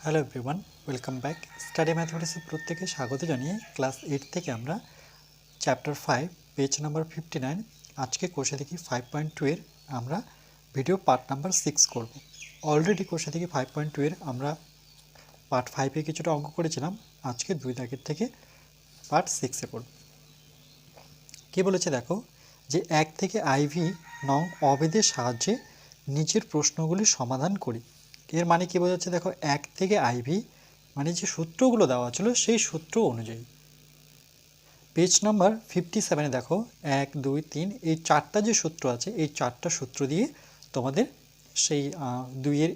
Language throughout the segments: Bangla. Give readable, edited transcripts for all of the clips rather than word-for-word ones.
Hello everyone, welcome back. Study ম্যাথমেটিক্সের প্রত্যেকে স্বাগত জানিয়ে ক্লাস 8 থেকে আমরা চ্যাপ্টার 5 পেজ নাম্বার 59 আজকে কোষে দেখি 5.2 এর আমরা ভিডিও পার্ট নাম্বার 6 করব। অলরেডি কোষে দেখি 5.2 এর আমরা পার্ট 5 এ কিছুটা অঙ্ক করেছিলাম। আজকে 2 দাগের থেকে পার্ট 6 এ করব। কি বলেছে দেখো, যে 1 থেকে আইভি নং অবেদের সাহায্যে নিচের প্রশ্নগুলির সমাধান করি। এর মানে কি বোঝাচ্ছে দেখো, 1 থেকে আইভি মানে যে সূত্রগুলো দেওয়া ছিল সেই সূত্র অনুযায়ী। পেজ নাম্বার 57-এ দেখো 1, 2, 3 এই চারটা যে সূত্র আছে, এই চারটা সূত্র দিয়ে তোমাদের সেই 2-এর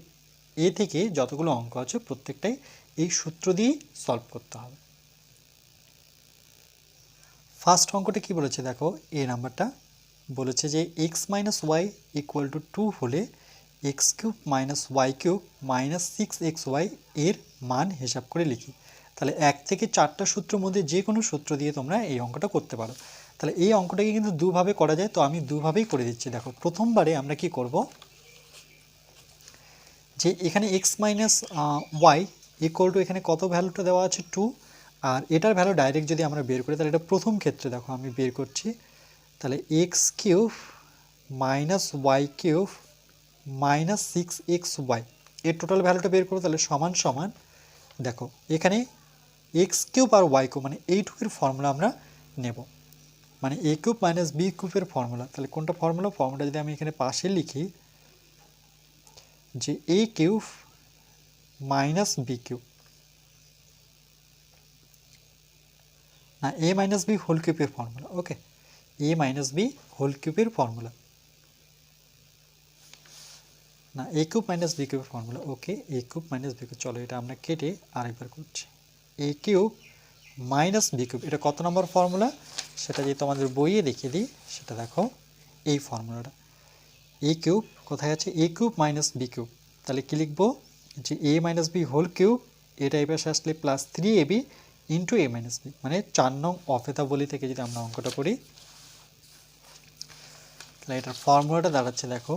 এ থেকে যতগুলো অঙ্ক আছে প্রত্যেকটাই এই সূত্র দিয়েই সলভ করতে হবে। ফার্স্ট অঙ্কটা কি বলেছে দেখো, এই নাম্বারটা বলেছে যে x - y = 2 হলে x³ - y³ - 6xy এর মান হিসাব করে লিখি। তাহলে 1 থেকে 4টা সূত্রের মধ্যে যে কোনো সূত্র দিয়ে তোমরা এই অঙ্কটা করতে পারো। তাহলে এই অঙ্কটাকে কিন্তু দুভাবে করা যায়, তো আমি দুভাবেই করে দিচ্ছি। দেখো, প্রথমবারে আমরা কি করব, যে এখানে x - y = এখানে কত ভ্যালুটা দেওয়া আছে 2, আর এটার ভ্যালু ডাইরেক্ট যদি আমরা বের করি তাহলে এটা প্রথম ক্ষেত্রে দেখো আমি বের করছি। তাহলে x³ - y³ - 6xy এর টোটাল ভ্যালুটা বের করো। তাহলে সমান সমান দেখো এখানে x³ আর y³ মানে এইটুকুর ফর্মুলা আমরা নেব, মানে a³ - b³ এর ফর্মুলা। তাহলে কোনটা ফর্মুলা যদি আমি এখানে পাশে লিখি, যে a³ - b³ না a - b হোল কিউবের formula. Okay, a - b whole কিউবের ফর্মুলা না, a³ - b³ ফর্মুলা। ওকে, a³ - b³, চলো এটা আমরা কেটে আরেকবার করছি। a³ - b³ এটা কত নম্বর ফর্মুলা সেটা যদি তোমাদের বইয়ে দেখিয়ে দিই, সেটা দেখো এই ফর্মুলাটা। a³ কোথায় আছে, a³ - b³, তাহলে কি লিখবো, যে a - b হোল কিউব, এটা এই পাশে আসলে plus 3ab into a - b, মানে 4 নং অফেতাবলী থেকে যদি আমরা অঙ্কটা করি তাহলে এটার ফর্মুলাটা দাঁড়াচ্ছে দেখো,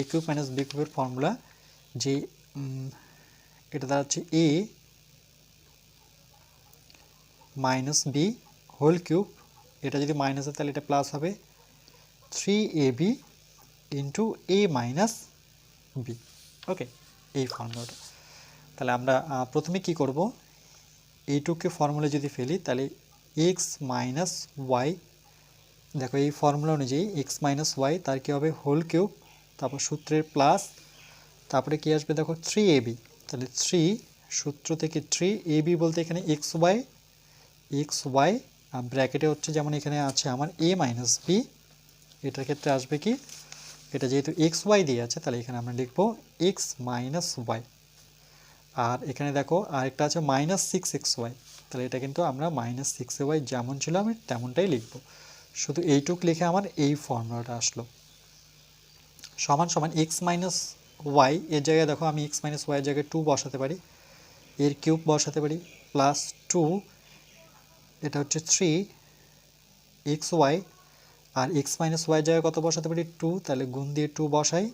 a³ - b³ এর ফর্মুলা, যে এটা দাঁড়াচ্ছে a - b হোল কিউব, এটা যদি মাইনাস হয় তাহলে এটা প্লাস হবে 3ab ইন্টু a - b। ওকে, এই ফর্মুলাটা। তাহলে আমরা প্রথমে কি করব, এইটুকে ফর্মুলা যদি ফেলি তাহলে x - y, দেখো এই ফর্মুলা অনুযায়ী x - y তার কি হবে হোল কিউব, তারপর সূত্রের প্লাস, তারপরে কি আসবে দেখো 3ab, তাহলে 3 সূত্র থেকে 3ab বলতে এখানে xy ব্র্যাকেটে হচ্ছে যেমন এখানে আছে আমার a - b, এটার ক্ষেত্রে আসবে কি, এটা যেহেতু xy দিয়ে আছে তাহলে এখানে আমরা লিখব x - y, আর এখানে দেখো আরেকটা আছে -6xy, তাহলে এটা কিন্তু আমরা -6y যেমন ছিল আমি তেমনটাই লিখব, শুধু এইটুক লিখে আমার এই ফর্মুলাটা আসলো। সমান সমান x - y এর জায়গায় দেখো আমি x - y এর জায়গায় 2 বসাতে পারি, এর কিউব বসাতে পারি, প্লাস 2 এটা হচ্ছে 3xy, আর x - y এর জায়গায় কত বসাতে পারি 2, তাহলে গুণ দিয়ে 2 বসাই,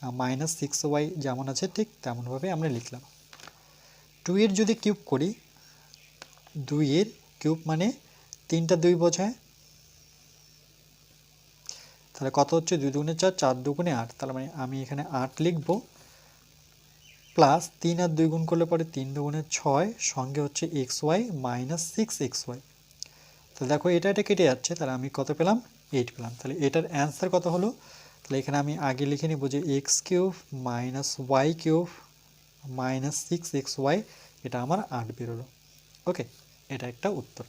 আর -6y যেমন আছে ঠিক তেমনভাবে আমরা লিখলাম। 2 এর যদি কিউব করি, 2 এর কিউব মানে 3টা 2 বোঝায়, তাহলে কত হচ্ছে 2 দুগুণে 4, 4 দুগুণে 8, তাহলে মানে আমি এখানে 8 লিখব, প্লাস 3 আর 2 গুণ করলে পরে 3 দুগুণে 6, সঙ্গে হচ্ছে xy - 6xy। তাহলে দেখো এটা কেটে যাচ্ছে, তাহলে আমি কত পেলাম 8 পেলাম। তাহলে এটার অ্যান্সার কত হলো, তাহলে এখানে আমি আগে লিখে নিব যে x³ - y³ - 6xy, এটা আমার 8 বেরোলো। ওকে, এটা একটা উত্তর।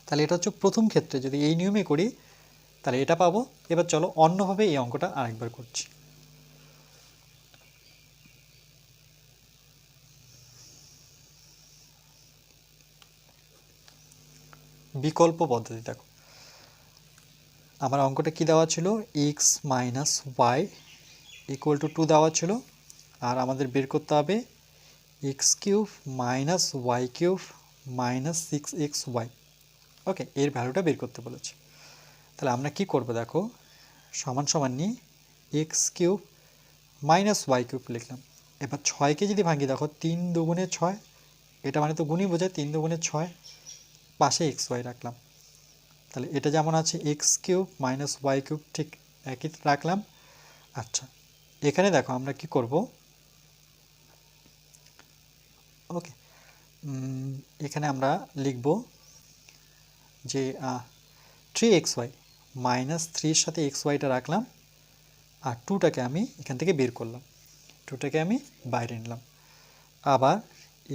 তাহলে এটা হচ্ছে প্রথম ক্ষেত্রে যদি এই নিয়মে করি তাহলে এটা পাবো। এবার চলো অন্যভাবে এই অঙ্কটা আরেকবার করছি। বিকল্প পদ্ধতি দেখো, আমার অঙ্কটা কি দেওয়া ছিল, x - y = 2 দেওয়া ছিল, আর আমাদের বের করতে হবে x³ - y³ - 6xy। ওকে, এর ভ্যালুটা বের করতে বলেছে। তাহলে আমরা কি করব দেখো, সমান সমান নিয়ে x³ - y³ লিখলাম, এবার 6কে যদি ভাঙি দেখো 3 দুগুণে 6, এটা মানে তো গুণই বোঝায়, 3 দুগুণে 6, পাশে এক্স ওয়াই রাখলাম। তাহলে এটা যেমন আছে x cube minus Y cube ঠিক একই রাখলাম। আচ্ছা, এখানে দেখো আমরা কি করব, ওকে, এখানে আমরা লিখব যে 3xy মাইনাস 3 এর সাথে এক্স ওয়াইটা রাখলাম, আর 2টাকে আমি এখান থেকে বের করলাম, 2টাকে আমি বাইরে নিলাম। আবার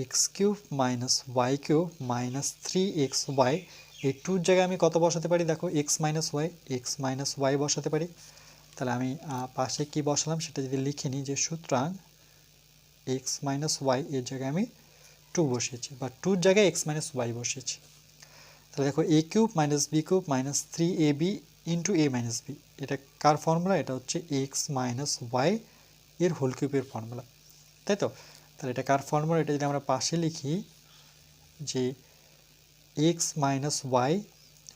x cube minus Y cube minus 3xy, এই 2-র জায়গায় আমি কত বসাতে পারি দেখো, এক্স মাইনাস ওয়াই বসাতে পারি। তাহলে আমি পাশে কি বসালাম সেটা যদি লিখে নিই, যে সুতরাং এক্স মাইনাস ওয়াই এর জায়গায় আমি 2 বসিয়েছি, বা 2-র জায়গায় এক্স মাইনাস ওয়াই বসিয়েছি। তাহলে দেখো a cube minus b cube minus 3ab into a minus b, এটা কার ফর্মুলা, এটা হচ্ছে এক্স মাইনাস ওয়াই এর হোল কিউবের ফর্মুলা, তাই তো। তাহলে এটা কার ফর্মুলা, এটা যদি আমরা পাশে লিখি যে এক্স মাইনাস ওয়াই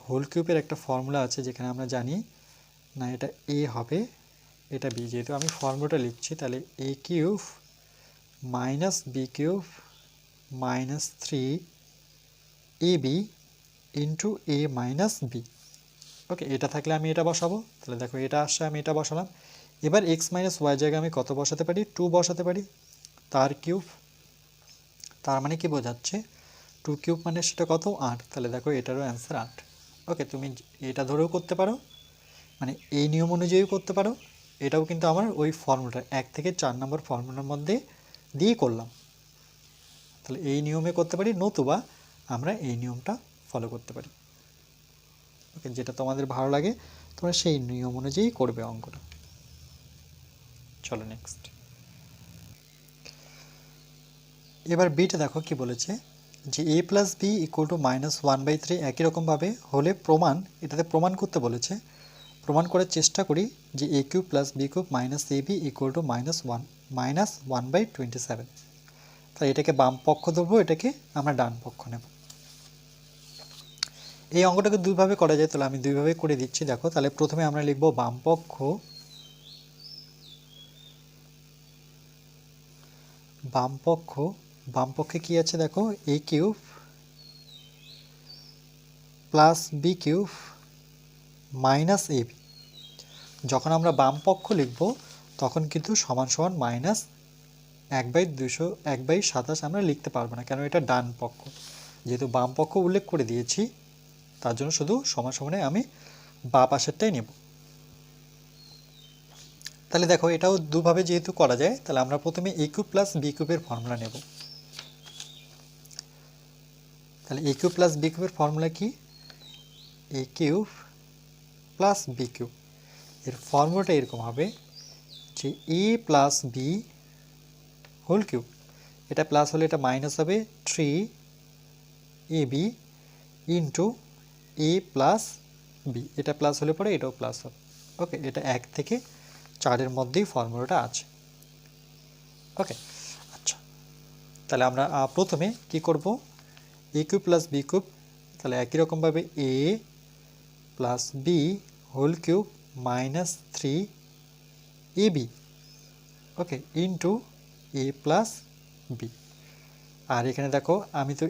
হোল কিউবের একটা ফর্মুলা আছে, যেখানে আমরা জানি না এটা এ হবে, এটা বি, যেহেতু আমি ফর্মুলাটা লিখছি, তাহলে a cube minus b cube minus 3ab into a minus b. Okay, এটা থাকলে আমি এটা বসাবো, তাহলে দেখো এটা আসছে, আমি এটা বসালাম। এবার এক্স মাইনাস ওয়াই জায়গায় আমি কত বসাতে পারি, 2 বসাতে পারি, তার কিউব, তার মানে কি বোঝাচ্ছে 2 কিউব মানে সেটা কত, 8। তাহলে দেখো এটারও অ্যান্সার 8। ওকে, তুমি এটা ধরেও করতে পারো, মানে এই নিয়ম অনুযায়ী করতে পারো, এটাও কিন্তু আমার ওই ফর্মুলাটা 1 থেকে 4 নম্বর ফর্মুলার মধ্যে দিয়ে করলাম। তাহলে এই নিয়মে করতে পারি, নতুবা আমরা এই নিয়মটা ফলো করতে পারি। ওকে, যেটা তোমাদের ভালো লাগে তোমরা সেই নিয়ম অনুযায়ী করবে অঙ্কটা। চলো নেক্সট। এবার বিটা দেখো কি বলেছে, যে a plus b equal to -1/3 একই রকমভাবে হলে প্রমাণ, এটাতে প্রমাণ করতে বলেছে। প্রমাণ করার চেষ্টা করি যে a cube plus B cube minus A B equal to -1/27। তাহলে এটাকে বাম পক্ষ ধরবো, এটাকে আমরা ডান পক্ষ নেব। এই অঙ্কটাকে দুইভাবে করা যায়, তাহলে আমি দুইভাবে করে দিচ্ছি। দেখো, তাহলে প্রথমে আমরা লিখব বাম পক্ষ, বাম পক্ষে কি আছে দেখো, a cube plus B cube minus A b. যখন আমরা বাম পক্ষ লিখব তখন কিন্তু সমান সমান মাইনাস 1/200 আমরা লিখতে পারবো না, কেন এটা ডান পক্ষ। যেহেতু বাম পক্ষ উল্লেখ করে দিয়েছি, তার জন্য শুধু সমান সমানে আমি বা পাশেরটাই নেব। তাহলে দেখো এটাও দুভাবে যেহেতু করা যায়, তাহলে আমরা প্রথমে এ কিউব প্লাস বি কিউবের ফর্মুলা নেব। তাহলে এ কিউব প্লাস বি কিউবের ফর্মুলা কি, এ কিউব প্লাস বি কিউব, এর ফর্মুলাটা এরকম হবে যে a plus B whole cube, এটা প্লাস হলে এটা মাইনাস হবে 3ab into a plus B, এটা প্লাস হলে পরে এটাও প্লাস হবে। ওকে, এটা 1 থেকে 4-এর মধ্যেই ফর্মুলাটা আছে। ওকে, আচ্ছা, তাহলে আমরা প্রথমে কি করব, a cube plus B cube, তাহলে একই রকমভাবে a plus B whole cube minus 3ab, okay, into a plus b. আর এখানে দেখো আমি তো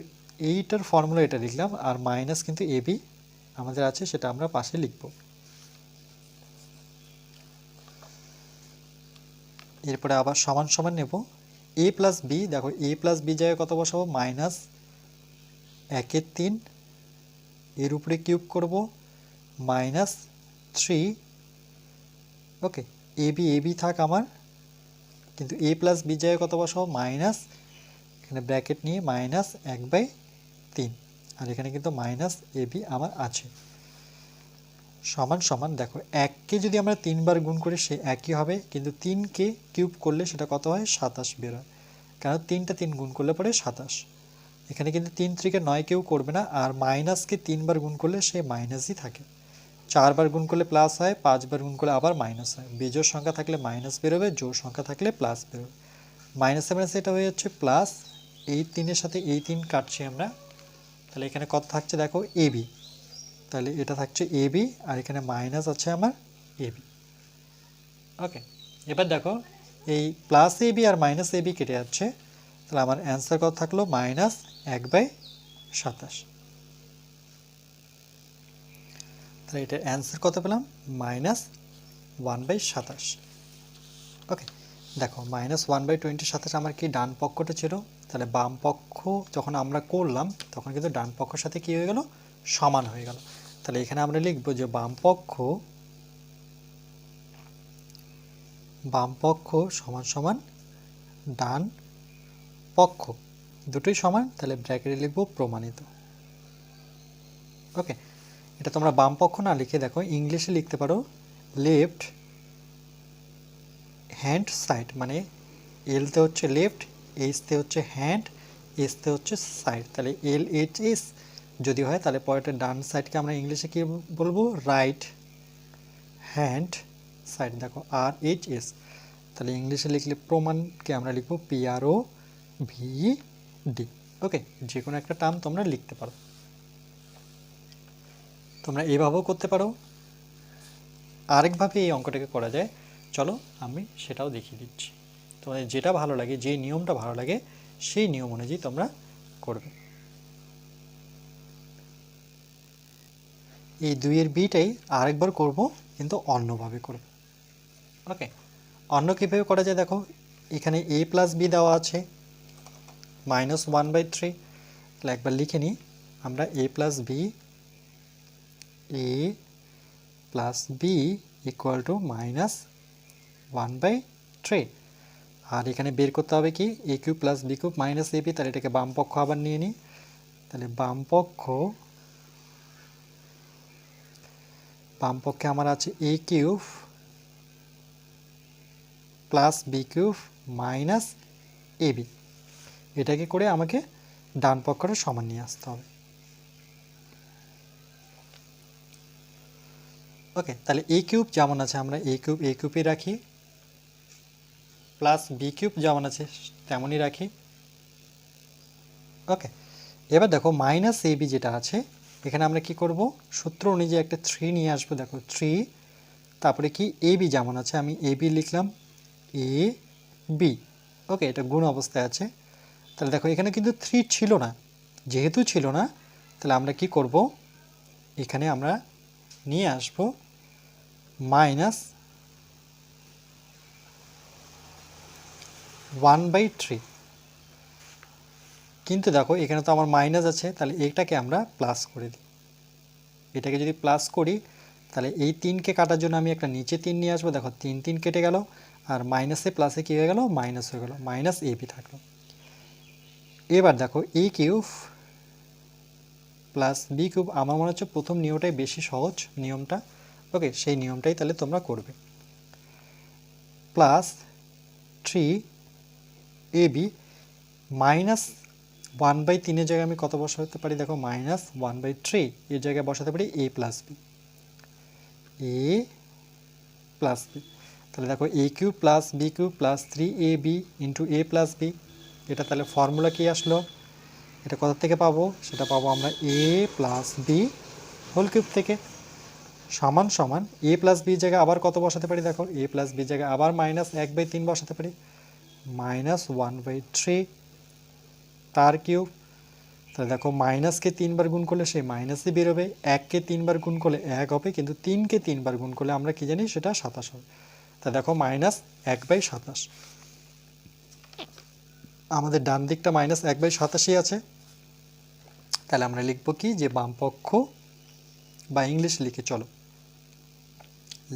এইটার ফর্মুলা এটা লিখলাম, আর মাইনাস কিন্তু এ বি আমাদের আছে, সেটা আমরা পাশে লিখব। এরপরে আবার সমান সমান নেব, এ প্লাস বি, দেখো এ প্লাস বি জায়গায় কত বসাবো, -1/3, এর উপরে কিউব করব -3, ওকে, এ বি থাক আমার, কিন্তু এ প্লাস বি জায়গায় কত বসাবো, মাইনাস, এখানে ব্র্যাকেট নিয়ে -1/3, আর এখানে কিন্তু মাইনাস এ বি আমার আছে, সমান সমান। দেখো 1কে যদি আমরা 3 বার গুণ করি সে একই হবে, কিন্তু 3কে কিউব করলে সেটা কত হয়, 27 বের হয়, কারণ 3টা 3 গুণ করলে পরে 27। এখানে কিন্তু 3 থেকে 9 কেউ করবে না, আর মাইনাসকে 3 বার গুণ করলে সে মাইনাসই থাকে, 4 বার গুণ করলে প্লাস হয়, 5 বার গুণ করলে আবার মাইনাস হয়। বেজোড় সংখ্যা থাকলে মাইনাস বেরোবে, জোড় সংখ্যা থাকলে প্লাস বেরোবে। মাইনাসে মাইনাসে এটা হয়ে যাচ্ছে প্লাস, এই 3-এর সাথে এই 3 কাটছি আমরা, তাহলে এখানে কত থাকছে দেখো, এ বি, তাহলে এটা থাকছে এ বি, আর এখানে মাইনাস আছে আমার এ বি। ওকে, এবার দেখো এই plus A B R minus A B কেটে যাচ্ছে, তাহলে আমার অ্যান্সার কত থাকলো -1/27। তাহলে এটার অ্যান্সার কত পেলাম -1/27। ওকে, দেখো -1/27 আমার কি ডান পক্ষটা ছিল, তাহলে বাম পক্ষ যখন আমরা করলাম তখন কিন্তু ডান পক্ষের সাথে কি হয়ে গেল, সমান হয়ে গেল। তাহলে এখানে আমরা লিখব যে বাম পক্ষ সমান সমান ডান পক্ষ, দুটোই সমান, তাহলে ব্র্যাকেটে লিখব প্রমাণিত। ওকে, এটা তোমরা বাম পক্ষ না লিখে দেখো ইংলিশে লিখতে পারো লেফট হ্যান্ড সাইড, মানে এলতে হচ্ছে লেফট, এইচতে হচ্ছে হ্যান্ড, এসতে হচ্ছে সাইড, তাহলে LHS যদি হয় তাহলে পরেরটা ডান সাইডকে আমরা ইংলিশে কি বলবো, রাইট হ্যান্ড সাইড। দেখো RHS, তাহলে ইংলিশে লিখলে প্রমাণকে আমরা লিখবো PROVD। ওকে, যে কোনো একটা টার্ম তোমরা লিখতে পারো, তোমরা এভাবেও করতে পারো, আরেকভাবে এই অঙ্কটাকে করা যায়, চলো আমি সেটাও দেখিয়ে দিচ্ছি। তোমাদের যেটা ভালো লাগে, যে নিয়মটা ভালো লাগে সেই নিয়ম অনুযায়ী তোমরা করবে। এই 2-এর বিটাই আরেকবার করব, কিন্তু অন্যভাবে করব। ওকে, অন্য কীভাবে করা যায় দেখো, এখানে a + b দেওয়া আছে -1/3, তাহলে একবার লিখে নিই আমরা a + b ইকুয়াল টু -1/3। আর এখানে বের করতে হবে কি a³ + b³ - ab, তাহলে এটাকে বাম পক্ষ আবার নিয়ে নিই, তাহলে বাম পক্ষে আমার আছে a³ + b³ - ab, এটাকে করে আমাকে ডান পক্ষটা সমান নিয়ে আসতে হবে। ওকে, তাহলে a³ যেমন আছে আমরা a³ রাখি, প্লাস b³ যেমন আছে তেমনই রাখি। ওকে, এবার দেখো -ab যেটা আছে, এখানে আমরা কি করব, সূত্র অনুযায়ী একটা 3 নিয়ে আসবো। দেখো 3, তারপরে কি ab যেমন আছে আমি ab লিখলাম ab। ওকে, এটা গুণ অবস্থায় আছে, তাহলে দেখো এখানে কিন্তু 3 ছিল না, যেহেতু ছিল না তাহলে আমরা কি করব, এখানে আমরা নিয়ে আসব -1/3। কিন্তু দেখো এখানে তো আমার মাইনাস আছে, তাহলে এটাকে আমরা প্লাস করে দিই। এটাকে যদি প্লাস করি তাহলে এই 3কে কাটার জন্য আমি একটা নিচে 3 নিয়ে আসবো। দেখো 3 3 কেটে গেল, আর মাইনাসে প্লাসে কী হয়ে গেল, মাইনাস হয়ে গেল, -ab থাকলো। এবার দেখো a³ + b³ আমার মনে হচ্ছে প্রথম নিয়মটাই বেশি সহজ নিয়মটা। ওকে, সেই নিয়মটাই তাহলে তোমরা করবে। +3ab -1/3 এর জায়গায় আমি কত বসাতে পারি, দেখো -1/3 এর জায়গায় বসাতে পারি a + b, তাহলে দেখো a³ + b³ + 3ab × a + b, এটা তাহলে ফর্মুলা কি আসলো, এটা কোথা থেকে পাবো, সেটা পাবো আমরা a + b হোল কিউব থেকে, সমান সমান a + b জায়গায় আবার কত বসাতে পারি, দেখো a + b জায়গায় আবার -1/3 বসাতে পারি, -1/3 তার কিউব। তাহলে দেখো মাইনাসকে 3 বার গুণ করলে সেই মাইনাসই বেরোবে, 1কে 3 বার গুণ করলে 1 হবে, কিন্তু 3কে 3 বার গুণ করলে আমরা কি জানি সেটা 27 হবে। তা দেখো -1/27, আমাদের ডান দিকটা -1/87 আছে। তাহলে আমরা লিখব কি, যে বাম পক্ষ, বা ইংলিশ লিখে চলো,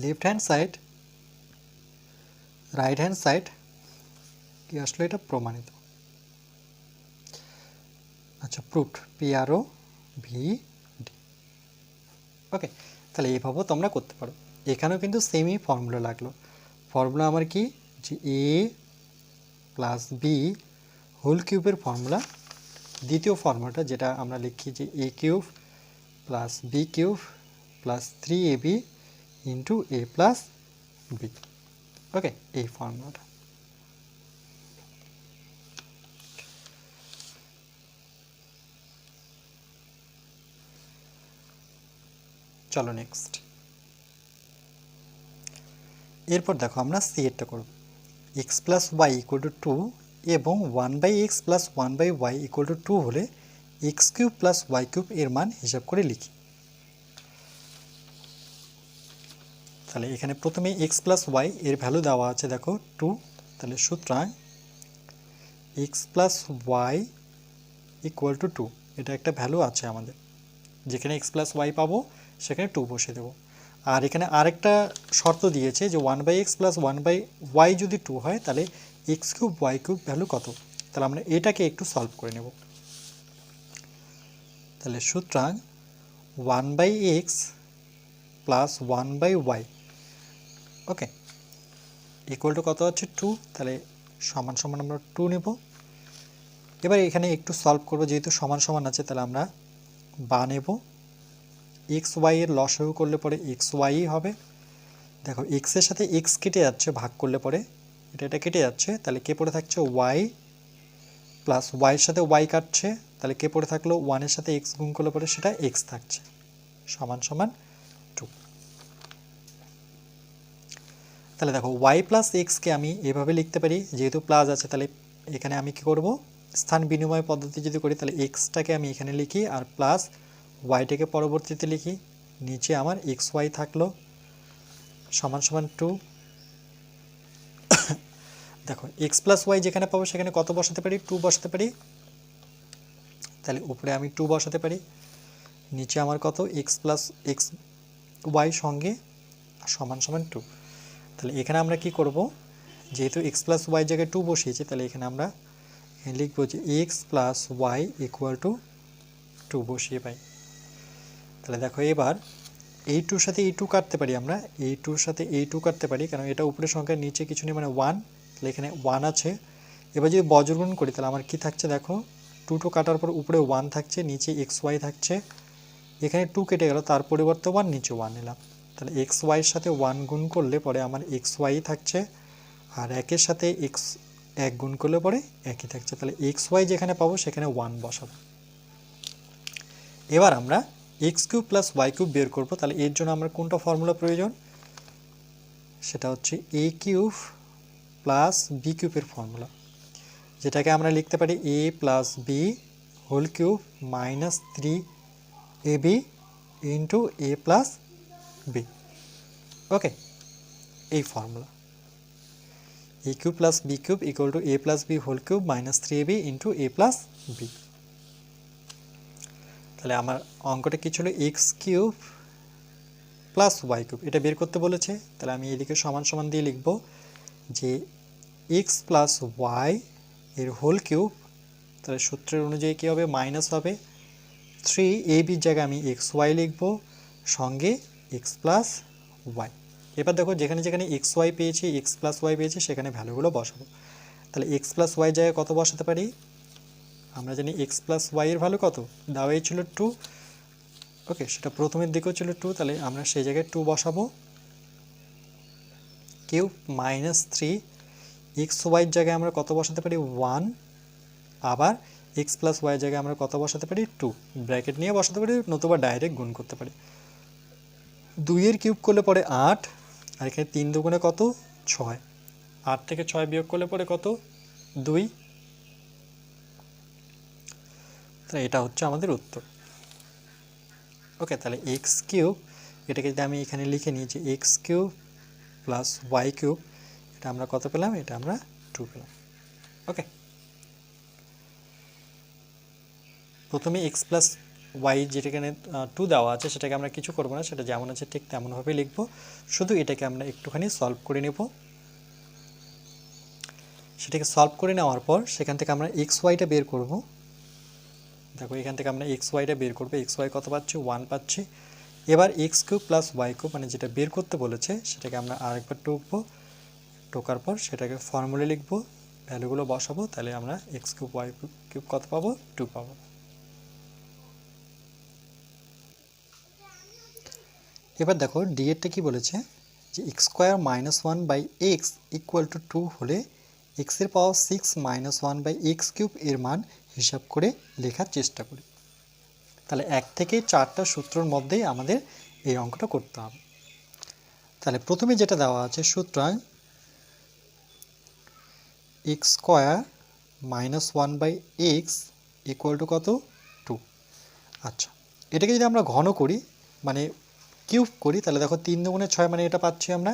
left hand side right hand side কি আসলে, এটা প্রমাণিত। আচ্ছা, প্রুফড, PROVD। ওকে, তাহলে এইভাবেও তোমরা করতে পারো। এখানেও কিন্তু সেমই ফর্মুলা লাগলো। ফর্মুলা আমার কি, যে a + b হোল কিউবের ফর্মুলা, দ্বিতীয় ফর্মুলাটা যেটা আমরা লিখি যে a³ + b³ + 3ab × a + b। ওকে, এই ফর্মুলাটা। চলো নেক্সট। এরপর দেখো আমরা সি এরটা করব। X plus Y equal to 2 এবং 1/x plus 1/y equal to 2 হলে x cube plus Y cube এর মান হিসাব করে লিখি। তাহলে এখানে প্রথমে এক্স প্লাস ওয়াই এর ভ্যালু দেওয়া আছে দেখো 2, তাহলে সুতরাং x plus Y equal to 2, এটা একটা ভ্যালু আছে আমাদের, যেখানে এক্স প্লাস ওয়াই পাবো সেখানে 2 বসিয়ে দেবো। আর এখানে আরেকটা শর্ত দিয়েছে যে 1/x প্লাস 1/y যদি 2 হয় তাহলে X cube Y cube value কত, তাহলে আমরা এটাকে একটু সলভ করে নেব। তাহলে সুতরাং 1/x plus 1/y okay equal to কত হচ্ছে 2, তাহলে সমান সমান আমরা 2 নেব। এবার এখানে একটু সলভ করব, যেহেতু সমান সমান আছে তাহলে আমরা বা নেব। এক্স ওয়াই এর লসাগু করলে পরে এক্স ওয়াই হবে। দেখো এক্সের সাথে এক্স কেটে যাচ্ছে, ভাগ করলে পরে এটা কেটে যাচ্ছে, তাহলে কে পড়ে থাকছে ওয়াই, প্লাস ওয়াইয়ের সাথে ওয়াই কাটছে, তাহলে কে পড়ে থাকলো 1-এর সাথে এক্স গুণ করলে পরে সেটা এক্স থাকছে, সমান সমান 2। তাহলে দেখো ওয়াই প্লাস এক্সকে আমি এভাবে লিখতে পারি, যেহেতু প্লাস আছে তাহলে এখানে আমি কি করব, স্থান বিনিময় পদ্ধতি যদি করি তাহলে এক্সটাকে আমি এখানে লিখি আর প্লাস ওয়াইটাকে পরবর্তীতে লিখি, নিচে আমার এক্স ওয়াই থাকলো সমান সমান 2। দেখো এক্স প্লাস ওয়াই যেখানে পাবো সেখানে কত বসাতে পারি, 2 বসাতে পারি, তাহলে উপরে আমি 2 বসাতে পারি, নিচে আমার কত এক্স প্লাস এক্স ওয়াই সঙ্গে সমান সমান 2। তাহলে এখানে আমরা কি করব, যেহেতু এক্স প্লাস ওয়াই জায়গায় 2 বসিয়েছি তাহলে এখানে আমরা লিখব যে X plus Y equal to 2 বসিয়ে পাই। তাহলে দেখো এবার এই 2-র সাথে এই 2 কাটতে পারি, আমরা এই 2-র সাথে এই 2 কাটতে পারি, কারণ এটা উপরের সংখ্যার নিচে কিছু নেই মানে 1, তাহলে এখানে 1 আছে। এবার যদি বজ্রগুণ করি তাহলে আমার কি থাকছে, দেখো 2 কাটার পর উপরে 1 থাকছে, নিচে এক্স ওয়াই থাকছে, এখানে 2 কেটে গেল তার পরিবর্তে 1, নিচে 1 নিলাম, তাহলে এক্স ওয়াইয়ের সাথে 1 গুণ করলে পরে আমার এক্স ওয়াই থাকছে, আর একের সাথে এক্স 1 গুণ করলে পরে একই থাকছে, তাহলে এক্স ওয়াই যেখানে পাবো সেখানে 1 বসাবো। এবার আমরা X cube plus Y cube বের করব, তাহলে এর জন্য আমার কোনটা ফর্মুলা প্রয়োজন, সেটা হচ্ছে এ কিউব প্লাস বি কিউবের ফর্মুলা, যেটাকে আমরা লিখতে পারি a plus B whole cube minus 3ab into a plus b. Okay, এই formula a cube plus B cube equal to a plus B whole cube minus 3ab into a plus b. তাহলে আমার অঙ্কটা কি ছিল, x cube plus Y cube, এটা বের করতে বলেছে, তাহলে আমি এদিকে সমান সমান দিয়ে লিখব যে এক্স প্লাস ওয়াই এর হোল কিউব, তাহলে সূত্রের অনুযায়ী কী হবে, মাইনাস হবে 3ab জায়গায় আমি এক্স ওয়াই লিখব সঙ্গে এক্স প্লাস ওয়াই। এবার দেখো যেখানে যেখানে এক্স ওয়াই পেয়েছি এক্স প্লাস ওয়াই পেয়েছি সেখানে ভ্যালুগুলো বসাবো। তাহলে এক্স প্লাস ওয়াই জায়গায় কত বসাতে পারি, আমরা জানি এক্স প্লাস ওয়াই এর ভ্যালু কত, দেওয়াই ছিল 2, ওকে সেটা প্রথমের দিকেও ছিল 2, তাহলে আমরা সেই জায়গায় 2 বসাবো, কিউব মাইনাস 3 এক্স ওয়াইয়ের জায়গায় আমরা কত বসাতে পারি 1, আবার এক্স প্লাস ওয়াই জায়গায় আমরা কত বসাতে পারি 2, ব্র্যাকেট নিয়ে বসাতে পারি নতুবা ডাইরেক্ট গুণ করতে পারি। 2 এর কিউব করলে পরে 8, আর এখানে 3 দুগুণে কত 6, 8 থেকে 6 বিয়োগ করলে পরে কত 2, তাহলে এটা হচ্ছে আমাদের উত্তর। ওকে, তাহলে এক্স কিউব, এটাকে যদি আমি এখানে লিখে নিই যে x cube plus Y cube, এটা আমরা কত পেলাম, এটা আমরা 2 পেলাম। ওকে, প্রথমে এক্স প্লাস ওয়াই যেটাখানে 2 দেওয়া আছে সেটাকে আমরা কিছু করব না, সেটা যেমন আছে ঠিক তেমনভাবে লিখব, শুধু এটাকে আমরা একটুখানি সলভ করে নেব। সেটাকে সলভ করে নেওয়ার পর সেখান থেকে আমরা এক্স ওয়াইটা বের করব। দেখো এখান থেকে আমরা এক্স ওয়াইটা বের করবো, এক্স ওয়াই কত পাচ্ছি 1 পাচ্ছি। এবার X cube plus Y cube মানে যেটা বের করতে বলেছে সেটাকে আমরা আরেকবার টুকবো, টোকার পর সেটাকে ফর্মুলা লিখবো, ভ্যালুগুলো বসাবো, তাহলে আমরা এক্স কিউব ওয়াই কিউব কত পাবো 2 পাবো। এবার দেখো ডি এরটা কি বলেছে যে x square minus 1/x equal to 2 হলে এক্সের পাওয়ার 6 মাইনাস 1/x কিউব এর মান হিসাব করে লেখার চেষ্টা করি। তাহলে 1 থেকে 4টা সূত্রের মধ্যেই আমাদের এই অঙ্কটা করতে হবে। তাহলে প্রথমে যেটা দেওয়া আছে, সুতরাং x square minus 1/x equal to কত 2। আচ্ছা, এটাকে যদি আমরা ঘন করি মানে কিউব করি তাহলে দেখো 3 দুগুণে 6 মানে এটা পাচ্ছি আমরা।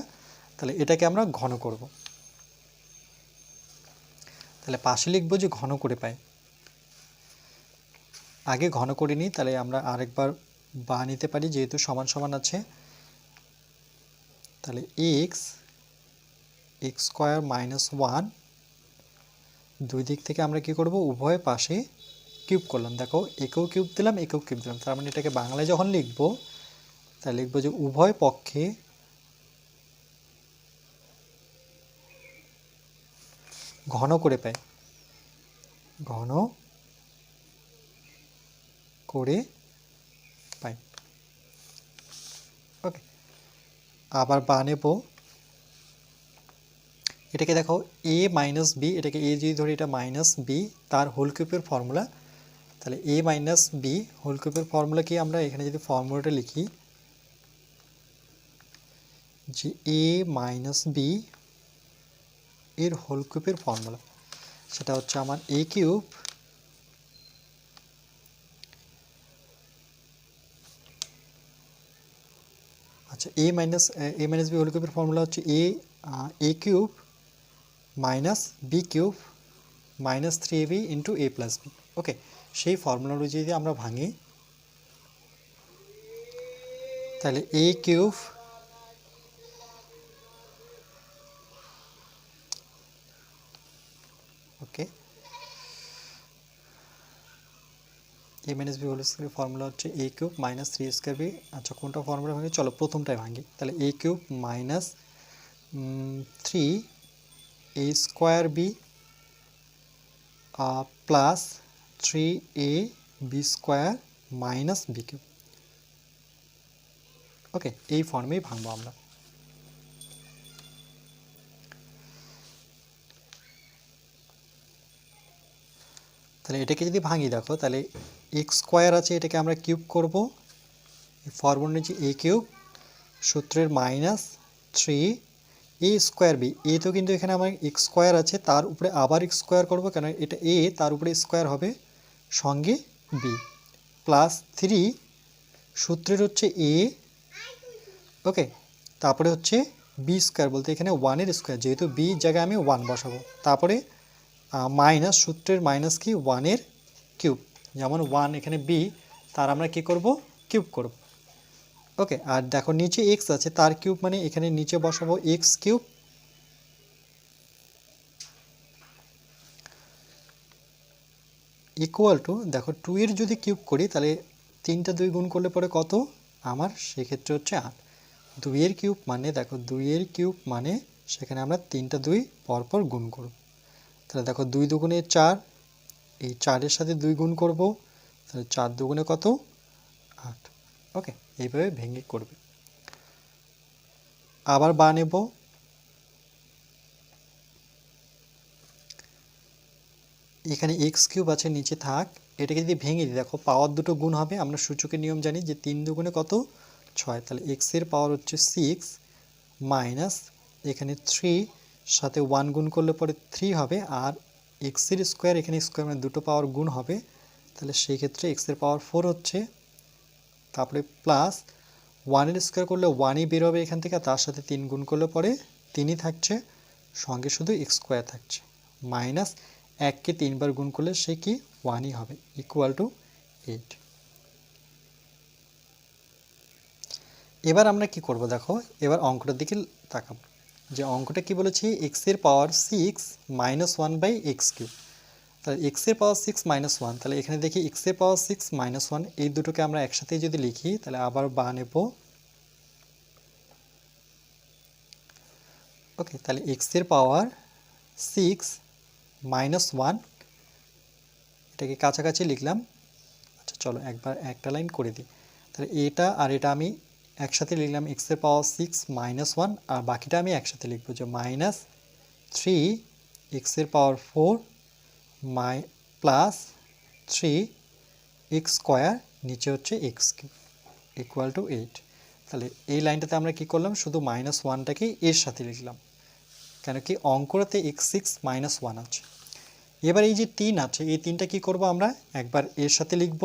তাহলে এটাকে আমরা ঘন করব, তাহলে পাশে লিখবো যে ঘন করে পাই। আগে ঘন করে নিই, তাহলে আমরা আরেকবার বা নিতে পারি যেহেতু সমান সমান আছে। তাহলে এক্স স্কোয়ার মাইনাস 1, দুই দিক থেকে আমরা কি করব উভয় পাশে কিউব করলাম। দেখো একেও কিউব দিলাম একেও কিউব দিলাম, তার মানে এটাকে বাংলায় যখন লিখবো তাহলে লিখবো যে উভয় পক্ষে ঘন করে পাই, ঘন করে পাই। ওকে, আবার বা নেব। এটাকে দেখো এ মাইনাস বি, এটাকে এ যদি ধরি এটা মাইনাস বি তার হোল কিউবের ফর্মুলা। তাহলে এ মাইনাস বি হোল কিউবের ফর্মুলা কি, আমরা এখানে যদি ফর্মুলাটা লিখি যে এ মাইনাস বি এর হোল কিউবের ফর্মুলা, সেটা হচ্ছে আমার এ কিউব আচ্ছা এ মাইনাস বি হোল কিউবের ফর্মুলা হচ্ছে a cube minus b cube minus 3ab into a plus b. Okay, সেই ফর্মুলা অনুযায়ী যদি আমরা ভাঙি তাহলে a cube okay a minus B whole স্কোয়ারের ফর্মুলা হচ্ছে a cube minus 3 square b. আচ্ছা কোনটা ফর্মুলা ভাঙি, চলো প্রথমটাই ভাঙি। তাহলে a cube minus 3a square b plus 3ab square minus b cube. Okay, এই ফর্মেই ভাঙবো আমরা। তাহলে এটাকে যদি ভাঙি দেখো তাহলে এক্স স্কোয়ার আছে, এটাকে আমরা কিউব করব, ফর্মুলা নিচ্ছি এ কিউব সূত্রের মাইনাস 3a স্কোয়ার বি। এ তো কিন্তু এখানে আমার এক্স স্কোয়ার আছে, তার উপরে আবার এক্স স্কোয়ার করবো কেন এটা এ, তার উপরে স্কোয়ার হবে সঙ্গে বি প্লাস 3 সূত্রের হচ্ছে এ। ওকে, তারপরে হচ্ছে বি স্কোয়ার বলতে এখানে 1-এর স্কোয়ার, যেহেতু বি জায়গায় আমি 1 বসাবো, তারপরে মাইনাস সূত্রের মাইনাস কি 1-এর কিউব, যেমন 1 এখানে বি তার আমরা কি করব কিউব করব। ওকে, আর দেখো নিচে এক্স আছে তার কিউব মানে এখানে নিচে বসাবো এক্স কিউব ইকুয়াল টু দেখো 2 এর যদি কিউব করি তাহলে 3টা 2 গুণ করলে পরে কত আমার, সেক্ষেত্রে হচ্ছে 8। 2 এর কিউব মানে দেখো 2 এর কিউব মানে সেখানে আমরা 3টা 2 পরপর গুণ করব। তাহলে দেখো 2 দুগুণে 4, এই 4-এর সাথে 2 গুণ করব, তাহলে 4 দুগুণে কত 8। ওকে, এইভাবে ভেঙে করবে। আবার বা নেব। এখানে এক্স কিউব আছে নিচে থাক, এটাকে যদি ভেঙে দিই দেখো পাওয়ার দুটো গুণ হবে, আমরা সূচকের নিয়ম জানি যে 3 দুগুণে কত 6। তাহলে এক্সের পাওয়ার হচ্ছে 6 মাইনাস এখানে 3 সাথে 1 গুণ করলে পরে 3 হবে, আর এক্সের স্কোয়ার এখানে স্কোয়ার মানে দুটো পাওয়ার গুণ হবে, তাহলে সেই ক্ষেত্রে এক্সের পাওয়ার 4 হচ্ছে, তারপরে প্লাস 1-এর স্কোয়ার করলে 1ই বের হবে এখান থেকে, তার সাথে 3 গুণ করলে পরে 3ই থাকছে, সঙ্গে শুধু এক্স স্কোয়ার থাকছে, মাইনাস 1কে 3 বার গুণ করলে সে কি 1ই হবে ইকুয়াল টু 8। এবার আমরা কি করব দেখো, এবার অঙ্কটার দিকে তাকাবো যে অঙ্কটা কি বলেছি এক্সের পাওয়ার 6 মাইনাস 1/x কিউব। তাহলে এক্সের পাওয়ার 6 মাইনাস 1, তাহলে এখানে দেখি এক্সের পাওয়ার 6 মাইনাস 1 এই দুটোকে আমরা একসাথে যদি লিখি তাহলে আবার বা নেব। ওকে, তাহলে এক্সের পাওয়ার 6 মাইনাস 1 এটাকে কাছাকাছি লিখলাম। আচ্ছা চলো একবার একটা লাইন করে দিই, তাহলে এটা আর এটা আমি একসাথে লিখলাম এক্সের পাওয়ার 6 মাইনাস 1, আর বাকিটা আমি একসাথে লিখবো যে মাইনাস 3 এক্সের পাওয়ার 4 প্লাস 3 এক্স স্কোয়ার নিচে হচ্ছে এক্স কিউব ইকুয়াল টু 8। তাহলে এই লাইনটাতে আমরা কি করলাম শুধু মাইনাস 1টাকে এর সাথে লিখলাম, কেন কি অঙ্কটাতে x6 - 1 আছে। এবার এই যে 3 আছে, এই 3টা কি করব আমরা একবার এর সাথে লিখব।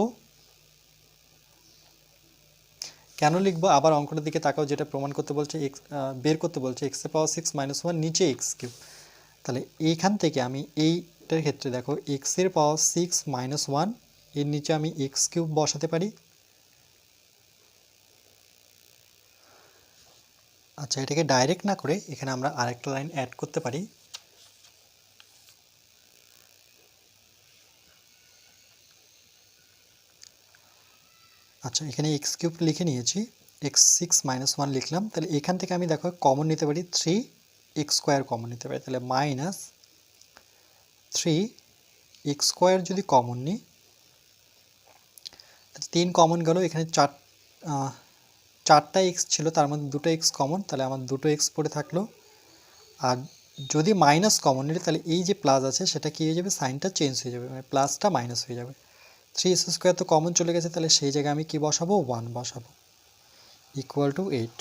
কেন লিখবো আবার অঙ্কটার দিকে তাকাও, যেটা প্রমাণ করতে বলছে বের করতে বলছে x⁻6 - 1 নিচে x কিউব। তাহলে এইখান থেকে আমি এইটার ক্ষেত্রে দেখো x⁻6 - 1 এর নিচে আমি x কিউব বসাতে পারি। আচ্ছা, এটাকে ডাইরেক্ট না করে এখানে আমরা আরেকটা লাইন অ্যাড করতে পারি। আচ্ছা, এখানে x কিউব লিখে নিয়েছি, x6 - 1 লিখলাম। তাহলে এখান থেকে আমি দেখো কমন নিতে পারি 3x² কমন নিতে পারি। তাহলে -3x² যদি কমন নিই, 3 কমন গেল, এখানে 4টা x ছিল, তার মধ্যে 2টো x কমন, তাহলে আমার 2টো x পড়ে থাকলো। আর যদি মাইনাস কমন নিলে তাহলে এই যে প্লাস আছে সেটা কি হয়ে যাবে, সাইনটা চেঞ্জ হয়ে যাবে, মানে প্লাসটা মাইনাস হয়ে যাবে। 3x² তো কমন চলে গেছে, তাহলে সেই জায়গায় আমি কি বসাবো, 1 বসাবো, = 8।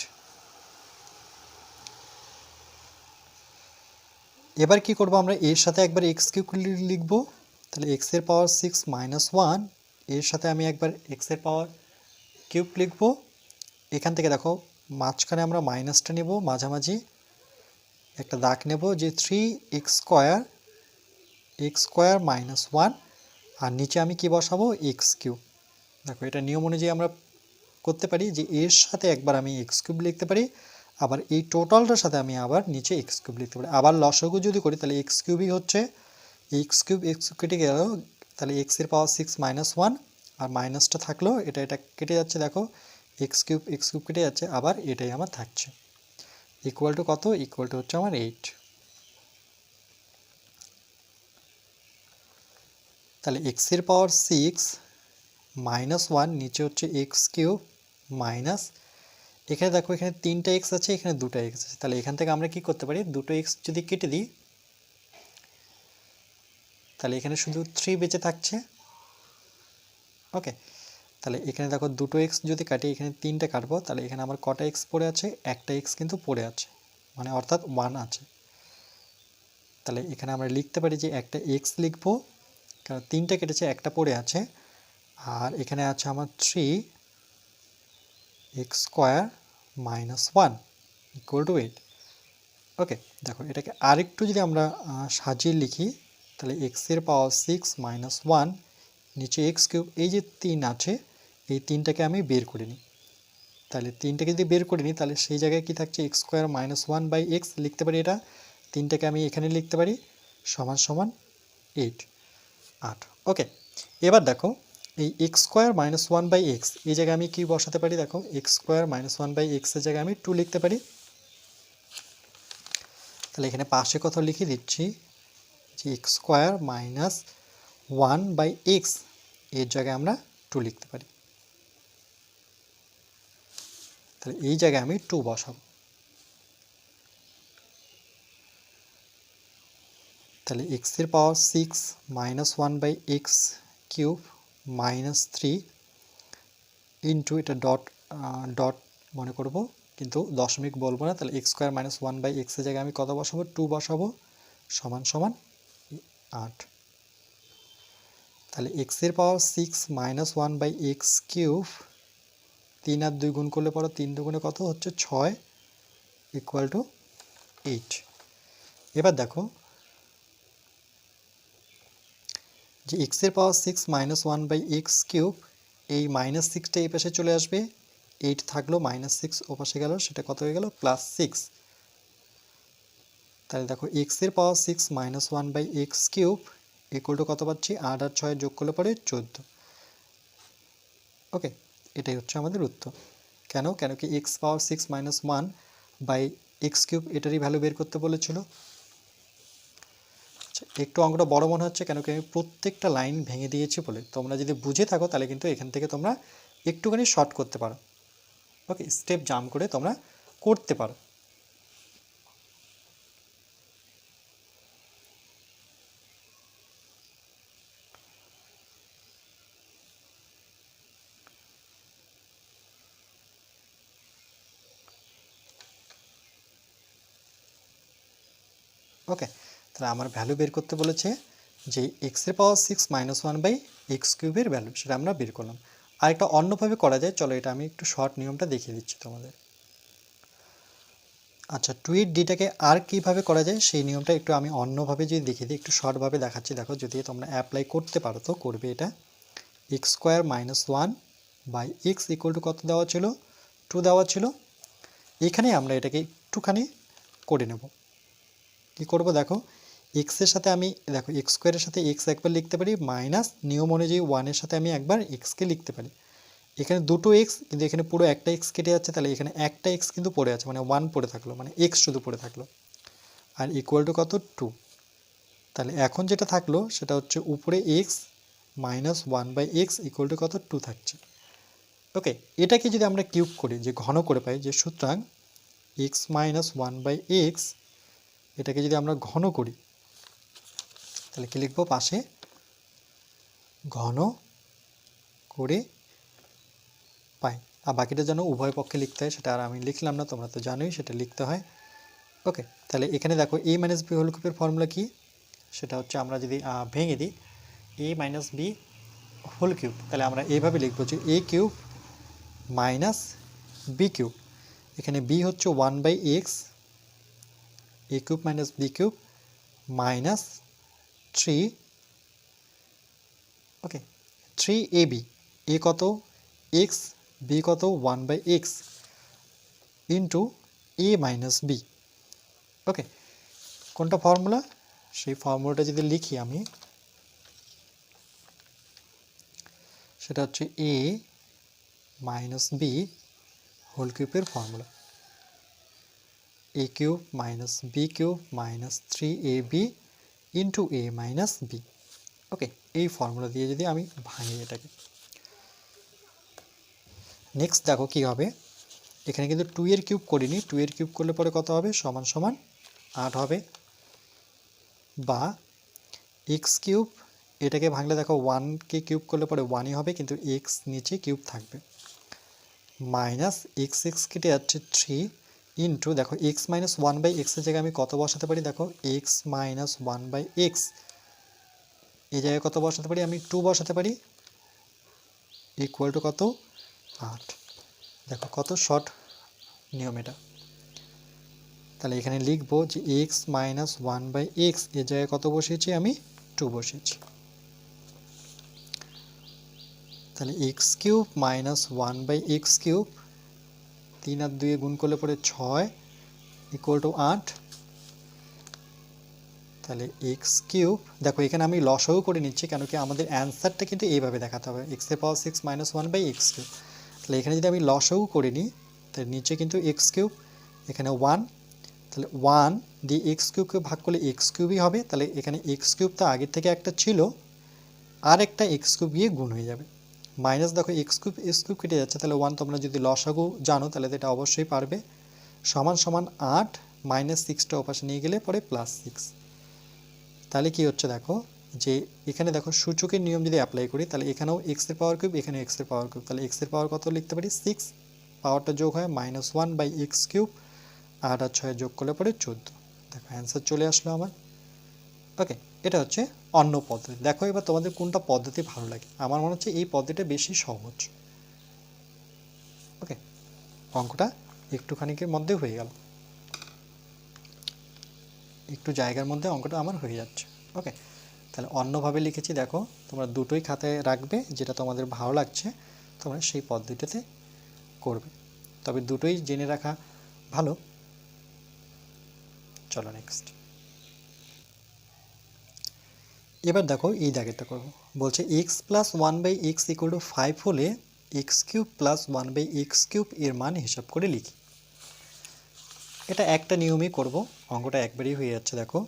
এবার কি করব, আমরা এর সাথে একবার x কিউব লিখব। তাহলে x⁻6 - 1 এর সাথে আমি একবার x⁻³ লিখব। এখান থেকে দেখো মাঝখানে আমরা মাইনাসটা নেব, মাঝামাঝি একটা দাগ নেব, যে 3x² - 1 আর নিচে আমি কি বসাবো, x কিউব। দেখো এটা নিয়ম অনুযায়ী আমরা করতে পারি যে এর সাথে একবার আমি x কিউব লিখতে পারি, আবার এই টোটালটার সাথে আমি আবার নিচে x কিউব লিখতে পারি। আবার লসাগু যদি করি তাহলে x কিউবই হচ্ছে, x কিউব কেটে গেল, তাহলে x⁻6 - 1 আর মাইনাসটা থাকলো, এটা কেটে যাচ্ছে, দেখো x কিউব কেটে যাচ্ছে, আবার এটাই আমার থাকছে, = কত, = হচ্ছে আমার 8। তাহলে x⁻6 - 1 নিচে হচ্ছে x কিউব মাইনাস, এখানে দেখো এখানে 3টা x আছে, এখানে 2টা x আছে, তাহলে এখান থেকে আমরা কি করতে পারি, 2টো x যদি কেটে দিই তাহলে এখানে শুধু 3 বেঁচে থাকছে। ওকে, তাহলে এখানে দেখো 2টো x যদি কাটি, এখানে 3টে কাটবো, তাহলে এখানে আমার কটা x পড়ে আছে, একটা x কিন্তু পড়ে আছে, মানে অর্থাৎ 1 আছে। তাহলে এখানে আমরা লিখতে পারি যে একটা x লিখবো, কারণ 3টে কেটেছে, একটা পড়ে আছে, আর এখানে আছে আমার 3x² - 1 = 8। ওকে, দেখো এটাকে আরেকটু যদি আমরা সাজিয়ে লিখি, তাহলে x⁻6 - 1 নিচে x কিউব, এই যে 3 আছে, এই 3টাকে আমি বের করে নিই। তাহলে 3টাকে যদি বের করে নিই তাহলে সেই জায়গায় কি থাকছে, x² - 1/x লিখতে পারি, এটা 3টাকে আমি এখানে লিখতে পারি, সমান সমান 8। ওকে, এবার দেখো এই x² - 1/x এই জায়গায় আমি কি বসাতে পারি, দেখো x² - 1/x এর জায়গায় আমি 2 লিখতে পারি। তাহলে এখানে পাশে কথা লিখে দিচ্ছি যে x² - 1/x এর জায়গায় আমরা 2 লিখতে পারি। তাহলে এই জায়গায় আমি 2 বসাবো। তাহলে x⁻6 - 1/x কিউব -3 ইন্টু, এটা ডট মনে করব, কিন্তু দশমিক বলবো না। তাহলে x² - 1/x এর জায়গায় আমি কত বসাবো, 2 বসাবো, সমান সমান 8। তাহলে x⁻6 - 1/x কিউব 3 আর 2 গুণ করলে পরে 3 দুগুণে কত হচ্ছে 6 = 8। এবার দেখো যে x⁻6 - 1/x কিউব, এই -6টা এই পাশে চলে আসবে, 8 থাকলো, -6 ও পাশে গেল, সেটা কত হয়ে গেল, +6। তাহলে দেখো x⁻6 - 1/x কিউব = কত পাচ্ছি, 8 আর 6 যোগ করলে পরে 14। ওকে, এটাই হচ্ছে আমাদের উত্তর। কেন কি x⁻6 - 1/x কিউব এটারই ভ্যালু বের করতে বলেছিল। একটু অঙ্কটা বড় মনে হচ্ছে, কেন কি আমি প্রত্যেকটা লাইন ভেঙে দিয়েছি বলে। তোমরা যদি বুঝে থাকো তাহলে কিন্তু এখান থেকে তোমরা একটুখানি শর্ট করতে পারো। ওকে, স্টেপ জাম্প করে তোমরা করতে পারো। ওকে, তাহলে আমার ভ্যালু বের করতে বলেছে যে এক্সের পাওয়ার 6 মাইনাস 1 বাই এক্স কিউবের ভ্যালু, সেটা আমরা বের করলাম। আর একটা অন্যভাবে করা যায়, চলো এটা আমি একটু শর্ট নিয়মটা দেখিয়ে দিচ্ছি তোমাদের। আচ্ছা, 2 ডিটাকে আর কীভাবে করা যায় সেই নিয়মটা একটু আমি অন্যভাবে যদি দেখিয়ে দিই, একটু শর্টভাবে দেখাচ্ছি। দেখো, যদি তোমরা অ্যাপ্লাই করতে পারো তো করবে এটা। X square minus 1 by x equal to কত দেওয়া ছিল, 2 দেওয়া ছিল। এখানে আমরা এটাকে একটুখানি করে নেব। কি করব দেখো, এক্সের সাথে আমি দেখো এক্স স্কোয়ারের সাথে এক্স একবার লিখতে পারি, মাইনাস নিয়ম অনুযায়ী 1-এর সাথে আমি একবার এক্সকে লিখতে পারি। এখানে দুটো এক্স, কিন্তু এখানে পুরো একটা এক্স কেটে যাচ্ছে, তাহলে এখানে একটা এক্স কিন্তু পড়ে আছে, মানে 1 পড়ে থাকলো, মানে এক্স শুধু পড়ে থাকলো। আর ইকুয়াল টু কত, 2। তাহলে এখন যেটা থাকলো সেটা হচ্ছে উপরে X minus 1 by x equal to কত, 2 থাকছে। ওকে, এটাকে যদি আমরা কিউব করি, যে ঘন করে পাই, যে সুতরাং এক্স মাইনাস 1 বাই এক্স, এটাকে যদি আমরা ঘন করি তাহলে কি লিখবো, পাশে ঘন করে পাই। আর বাকিটা যেন উভয় পক্ষে লিখতে হয়, সেটা আর আমি লিখলাম না, তোমরা তো জানোই সেটা লিখতে হয়। ওকে, তাহলে এখানে দেখো এ মাইনাস বি হোল কিউবের ফর্মুলা কি, সেটা হচ্ছে আমরা যদি ভেঙে দিই a minus B whole cube, তাহলে আমরা এইভাবে লিখবো যে a cube minus b cube. এখানে বি হচ্ছে 1 by x, a cube minus b cube minus 3, okay, 3ab, a কত এক্স, বি কত 1 by x into a minus b. Okay, কোনটা ফর্মুলা, সেই ফর্মুলাটা যদি লিখি আমি, সেটা হচ্ছে এ মাইনাস বি হোল কিউবের formula, a cube minus b cube minus 3ab into a minus b. Okay, এই ফর্মুলা দিয়ে যদি আমি ভাঙি এটাকে, নেক্সট দেখো কী হবে। এখানে কিন্তু 2 এর কিউব করিনি, 2 এর কিউব করলে পরে কত হবে, সমান সমান 8 হবে, বা এক্স কিউব, এটাকে ভাঙলে দেখো 1কে কিউব করলে পরে 1ই হবে, কিন্তু এক্স নিচে কিউব থাকবে, মাইনাস এক্স এক্স কেটে যাচ্ছে 3 ইন্টু দেখো এক্স মাইনাস 1 বাই এক্সের জায়গায় আমি কত বসাতে পারি, দেখো এক্স মাইনাস 1 বাই এক্স, এই জায়গায় কত বসাতে পারি, আমি 2 বসাতে পারি, ইকুয়াল টু কত, 8। দেখো কত শর্ট নিয়ম এটা। তাহলে এখানে লিখবো যে এক্স মাইনাস 1 বাই এক্স, এর জায়গায় কত বসিয়েছি, আমি 2 বসিয়েছি। তাহলে X cube minus 1 by x cube, 3 আর 2 গুণ করলে পরে 6 ইকুয়াল টু 8। তাহলে এক্স কিউব, দেখো এখানে আমি লসাগু করে নিচ্ছি, কেন কি আমাদের অ্যান্সারটা কিন্তু এইভাবে দেখাতে হবে, এক্সের পাওয়ার 6 মাইনাস 1 বাই এক্স কিউব। তাহলে এখানে যদি আমি লসাগু করে নিই, তাহলে নিচে কিন্তু এক্স কিউব, এখানে 1, তাহলে 1 দিয়ে এক্স কিউবকে ভাগ করলে এক্স কিউবই হবে। তাহলে এখানে এক্স কিউব তো আগের থেকে একটা ছিল, আর একটা এক্স কিউব গিয়ে গুণ হয়ে যাবে, মাইনাস দেখো এক্স কিউব কেটে যাচ্ছে, তাহলে 1 তোমরা যদি লসাগু জানো তাহলে এটা অবশ্যই পারবে, সমান সমান 8, মাইনাস 6টা ওপাশে নিয়ে গেলে পরে প্লাস 6। তাহলে কি হচ্ছে দেখো, যে এখানে দেখো সূচকের নিয়ম যদি অ্যাপ্লাই করি, তাহলে এখানেও এক্সের পাওয়ার কিউব, এখানেও এক্সের পাওয়ার কিউব, তাহলে এক্সের পাওয়ার কত লিখতে পারি, 6, পাওয়ারটা যোগ হয় মাইনাস 1 বাই এক্স কিউব, 8 আর 6 যোগ করলে পরে 14। দেখো অ্যান্সার চলে আসলো আমার। ওকে, এটা হচ্ছে অন্য পদ্ধতি। দেখো এবার তোমাদের কোনটা পদ্ধতি ভালো লাগে, আমার মনে হচ্ছে এই পদ্ধতিটা বেশি সহজ। ওকে, অঙ্কটা একটুখানিকের মধ্যে হয়ে গেল, একটু জায়গার মধ্যে অঙ্কটা আমার হয়ে যাচ্ছে। ওকে, তাহলে অন্যভাবে লিখেছি, দেখো তোমরা দুটোই খাতায় রাখবে, যেটা তোমাদের ভালো লাগছে তোমরা সেই পদ্ধতিতে করবে, তবে দুটোই জেনে রাখা ভালো। চলো নেক্সট। এবার দেখো এই দাগেরটা করবো, বলছে X plus 1 by x equal to 5 হলে x cube plus 1 by x cube এর মান হিসাব করে লিখি। এটা একটা নিয়মেই করব, অঙ্কটা একবারই হয়ে যাচ্ছে। দেখো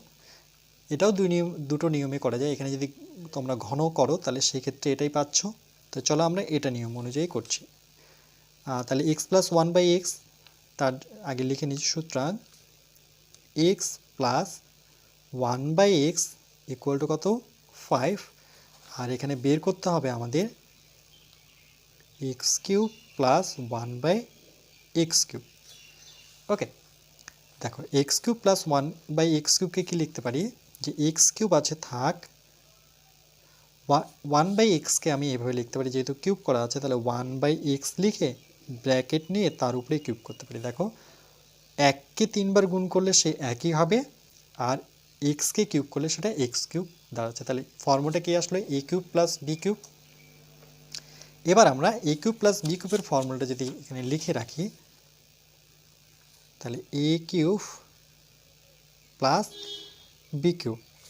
এটাও দুটো নিয়মে করা যায়, এখানে যদি তোমরা ঘন করো তাহলে সেই ক্ষেত্রে এটাই পাচ্ছ। তো চলো আমরা এটা নিয়ম অনুযায়ী করছি। তাহলে এক্স প্লাস 1 বাই এক্স, তার আগে লিখে নিচ্ছি, সুতরাং x plus 1 by x equal to কত, 5। আর এখানে বের করতে হবে আমাদের x cube plus 1 by x cube. Okay, দেখো এক্স কিউব প্লাস 1/x³ কি লিখতে পারি যে x³ আছে থাক 1/x আমি এভাবে লিখতে পারি, যেহেতু কিউব করা আছে তাহলে 1/x লিখে ব্র্যাকেট নিয়ে তার উপরে কিউব করতে পারি। দেখো 1কে 3বার গুণ করলে সে একই হবে, আর x-কে কিউব করলে সেটা x³ দাঁড়াচ্ছে। তাহলে ফর্মুলাটা কি আসলো a³ প্লাস b³। এবার আমরা a³ প্লাস b³ ফর্মুলাটা যদি এখানে লিখে রাখি তাহলে a³ প্লাস b³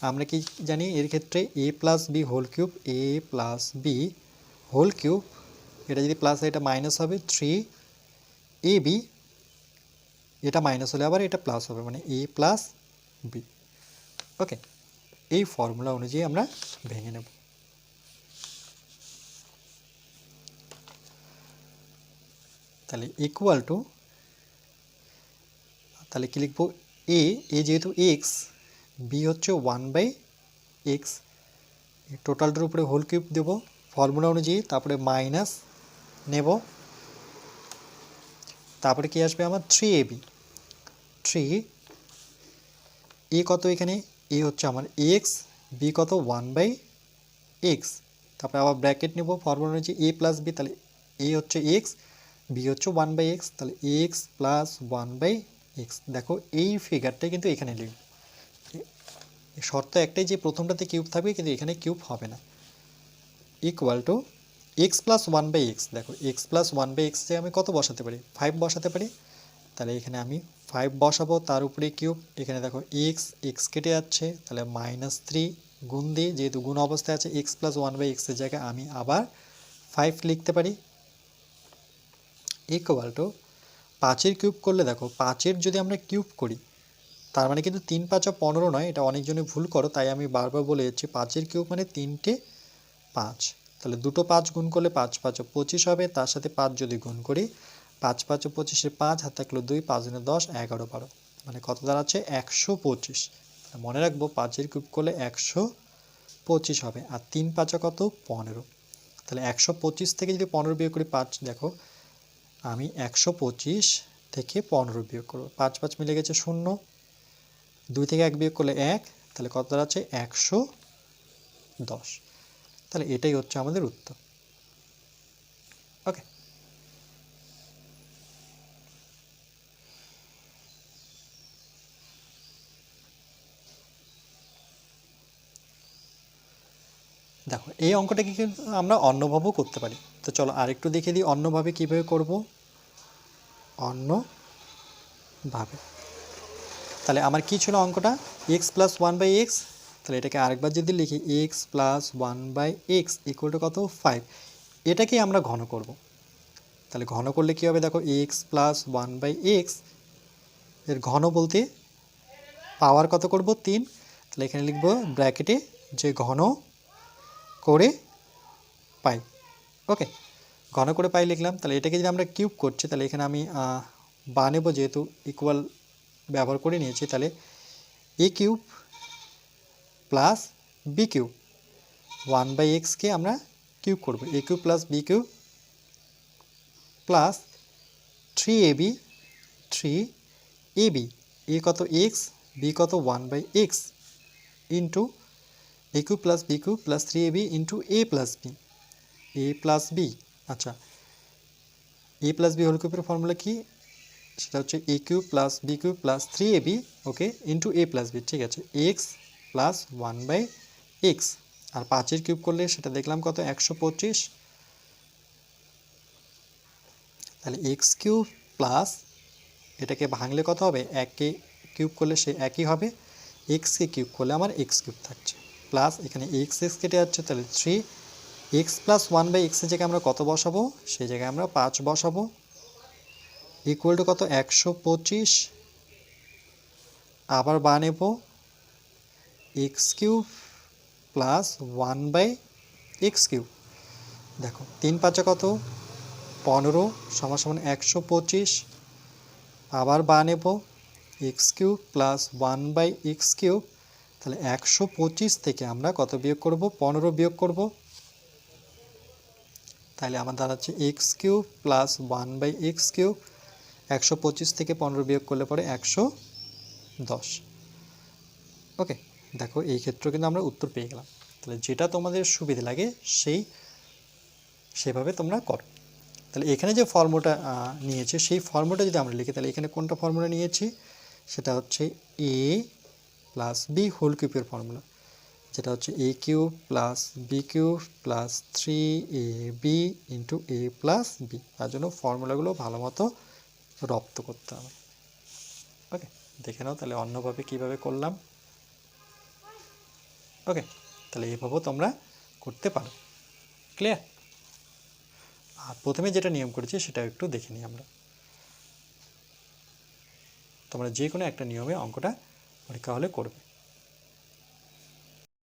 আমরা কি জানি এর ক্ষেত্রে a plus b whole cube, a plus b whole cube, এটা যদি প্লাস এটা মাইনাস হবে 3ab, এটা মাইনাস হলে আবার এটা প্লাস হবে, মানে a প্লাস b। ওকে, এই ফর্মুলা অনুযায়ী আমরা ভেঙে নেব। তাহলে ইকুয়াল টু, তাহলে কি লিখবো a যেহেতু x, b হচ্ছে 1/x, টোটালটার উপরে হোল কিউব দেব ফর্মুলা অনুযায়ী, তারপরে মাইনাস নেব, তারপরে কি আসবে আমার 3ab, 3 a কত এখানে a হচ্ছে আমার x, b কত 1/x, তারপরে আবার ব্র্যাকেট নেব ফর্মুলা অনুযায়ী a প্লাস b, তাহলে a হচ্ছে x, b হচ্ছে 1/x, তাহলে x প্লাস 1/x। দেখো এই ফিগারটাই কিন্তু এখানে লিখব, শর্ত একটাই যে প্রথমটাতে কিউব থাকবে কিন্তু এখানে কিউব হবে না। Equal to x plus 1/x, দেখো এক্স প্লাস 1/x আমি কত বসাতে পারি 5 বসাতে পারি, তাহলে এখানে আমি 5 বসাবো, তার উপরে কিউব, এখানে দেখো এক্স কেটে যাচ্ছে, তাহলে -3 গুণ দিয়ে, যেহেতু গুণ অবস্থায় আছে এক্স প্লাস 1/x এর জায়গায় আমি আবার 5 লিখতে পারি। ইকুয়াল টু 5-এর কিউব করলে দেখো 5-এর যদি আমরা কিউব করি তার মানে কিন্তু 3 5 15 নয়, এটা অনেকজনে ভুল করো, তাই আমি বারবার বলে যাচ্ছি 5-এর কিউব মানে 3টে 5, তাহলে দুটো 5 গুণ করলে 5 5 25 হবে, তার সাথে 5 যদি গুণ করি 5 5 25 5 হাত থাকলো 2, 5 10 11 12, মানে কত দাঁড়াচ্ছে 125। মনে রাখবো 5-এর কিউব করলে 125 হবে, আর 3 5 কত 15, তাহলে 125 থেকে যদি 15 বিয়োগ করি 5, দেখো আমি 125 থেকে 15 বিয়োগ করবো, 5 5 মিলে গেছে 0, 2 থেকে 1 বিয়োগ করলে 1, তাহলে কত দাঁড়াচ্ছে 110। তাহলে এটাই হচ্ছে আমাদের উত্তর। ওকে, দেখো এই অঙ্কটাকে কিন্তু আমরা অন্যভাবেও করতে পারি, তো চলো আরেকটু দেখে দিই অন্যভাবে কীভাবে করব। অন্যভাবে তাহলে আমার কি ছিল অঙ্কটা এক্স প্লাস 1/x, তাহলে এটাকে আরেকবার যদি লিখি x plus 1/x equal to কত 5, এটাকেই আমরা ঘন করব। তাহলে ঘন করলে কী হবে দেখো এক্স প্লাস 1/x এর ঘন বলতে পাওয়ার কত করব 3, তাহলে এখানে লিখব ব্র্যাকেটে যে ঘন করে পাই। ওকে, ঘন করে পাই লিখলাম, তাহলে এটাকে যদি আমরা কিউব করছি তাহলে এখানে আমি বানেব, যেহেতু ইকুয়াল ব্যবহার করে নিয়েছি, তাহলে a cube plus B cube 1/xকে আমরা কিউব করব, a cube plus B cube plus 3ab a কত এক্স, বি কত 1/x into a cube plus B cube plus 3ab into a plus b. আচ্ছা, এ প্লাস বি হোল কিউবের ফর্মুলা কি, সেটা হচ্ছে a cube plus B cube plus 3ab okay into a plus b, ঠিক আছে, এক্স প্লাস 1/x, আর 5-এর কিউব করলে সেটা দেখলাম কত 125, তাহলে এক্স কিউব প্লাস এটাকে ভাঙলে কত হবে 1কে কিউব করলে সে একই হবে, এক্সকে কিউব করলে আমার এক্স কিউব থাকছে, প্লাস এখানে এক্স কেটে যাচ্ছে, তাহলে 3x প্লাস 1/x এর জায়গায় আমরা কত বসাবো, সেই জায়গায় আমরা 5 বসাবো, ইকুয়াল টু কত 125, আবার বানাব এক্স কিউব প্লাস 1/x³, দেখো 3 5 কত 15 সমান 125, আবার বানাব এক্স কিউব প্লাস 1/x³, তাহলে 125 থেকে আমরা কত বিয়োগ করব 15 বিয়োগ করব, তাহলে আমার দাঁড়াচ্ছে এক্স কিউব প্লাস 1/x³, 125 থেকে 15 বিয়োগ করলে পরে 125, 10। ওকে, দেখো এই ক্ষেত্রেও কিন্তু আমরা উত্তর পেয়ে গেলাম। তাহলে যেটা তোমাদের সুবিধা লাগে সেভাবে তোমরা করো। তাহলে এখানে যে ফর্মুলাটা নিয়েছে সেই ফর্মুলাটা যদি আমরা লিখি, তাহলে এখানে কোনটা ফর্মুলা নিয়েছি, সেটা হচ্ছে a প্লাস বি হোল কিউবের ফর্মুলা, যেটা হচ্ছে a cube plus B cube plus 3ab into a plus B. তার জন্য ফর্মুলাগুলো ভালো মতো রপ্ত করতে হবে। ওকে, দেখে নাও তাহলে অন্যভাবে কিভাবে করলাম। ওকে, তাহলে এইভাবেও তোমরা করতে পারো। ক্লিয়ার? আর প্রথমে যেটা নিয়ম করেছি সেটা একটু দেখে নিই আমরা। তোমরা যে কোনো একটা নিয়মে অঙ্কটা পরীক্ষা হলে করবে।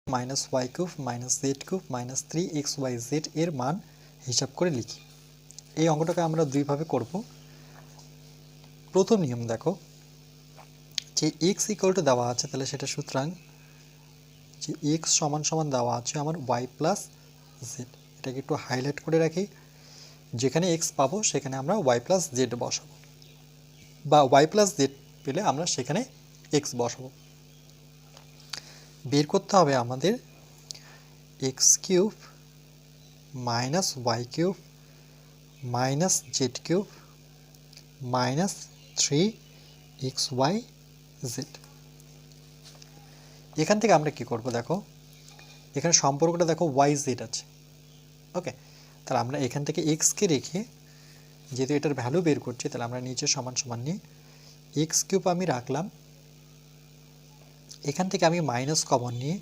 Minus Y cube minus Z cube minus 3xyz এর মান হিসাব করে লিখি। এই অঙ্কটাকে আমরা দুইভাবে করব। প্রথম নিয়ম দেখো, যে এক্স ইকুয়াল টু দেওয়া আছে, তাহলে সেটা সুতরাং যে এক্স সমান সমান দেওয়া আছে আমার ওয়াই প্লাস জেড। এটাকে একটু হাইলাইট করে রাখি। যেখানে এক্স পাবো সেখানে আমরা ওয়াই প্লাস জেড বসাবো, বা ওয়াই প্লাস জেড পেলে আমরা সেখানে এক্স বসাবো। বের করতে হবে আমাদের x cube minus Y cube minus Z cube minus 3xyz। এখান থেকে আমরা কি করব, দেখো এখানে সম্পর্কটা দেখো ওয়াই জেড আছে। ওকে, তাহলে আমরা এখান থেকে এক্সকে রেখে, যেহেতু এটার ভ্যালু বের করছি, তাহলে আমরা নিচে সমান সমান নিয়ে এক্স কিউব আমি রাখলাম। এখান থেকে আমি মাইনাস কমন নিয়ে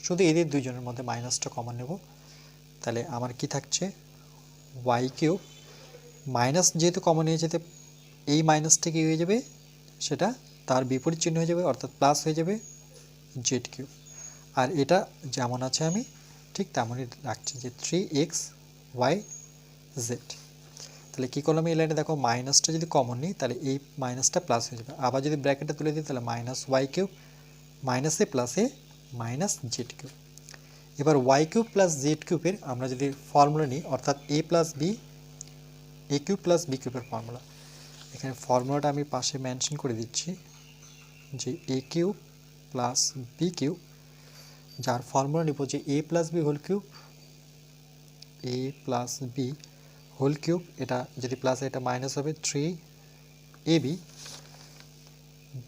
শুধু এদের দুইজনের মধ্যে মাইনাসটা কমন নেব। তাহলে আমার কি থাকছে, ওয়াই কিউব মাইনাস, যেহেতু কমন নিয়ে যেতে এই মাইনাসটা কি হয়ে যাবে, সেটা তার বিপরীত চিহ্ন হয়ে যাবে, অর্থাৎ প্লাস হয়ে যাবে জেড কিউব। আর এটা যেমন আছে আমি ঠিক তেমনই রাখছি, যে 3xyz। তাহলে কী করলাম, এই লাইনে দেখো মাইনাসটা যদি কমন নিই তাহলে এই মাইনাসটা প্লাস হয়ে যাবে। আবার যদি ব্র্যাকেটটা তুলে দিই তাহলে মাইনাস ওয়াই কিউব মাইনাসে প্লাসে মাইনাস জেড কিউব। এবার ওয়াই কিউব প্লাস জেড কিউবের আমরা যদি ফর্মুলা নিই, অর্থাৎ এ প্লাস বি, এ কিউব প্লাস বি কিউবের ফর্মুলা, এখানে ফর্মুলাটা আমি পাশে মেনশন করে দিচ্ছি, যে a cube plus B cube, যার ফর্মুলা নিব যে a plus B whole cube, A plus B whole cube, এটা যদি প্লাস এটা মাইনাস হবে 3ab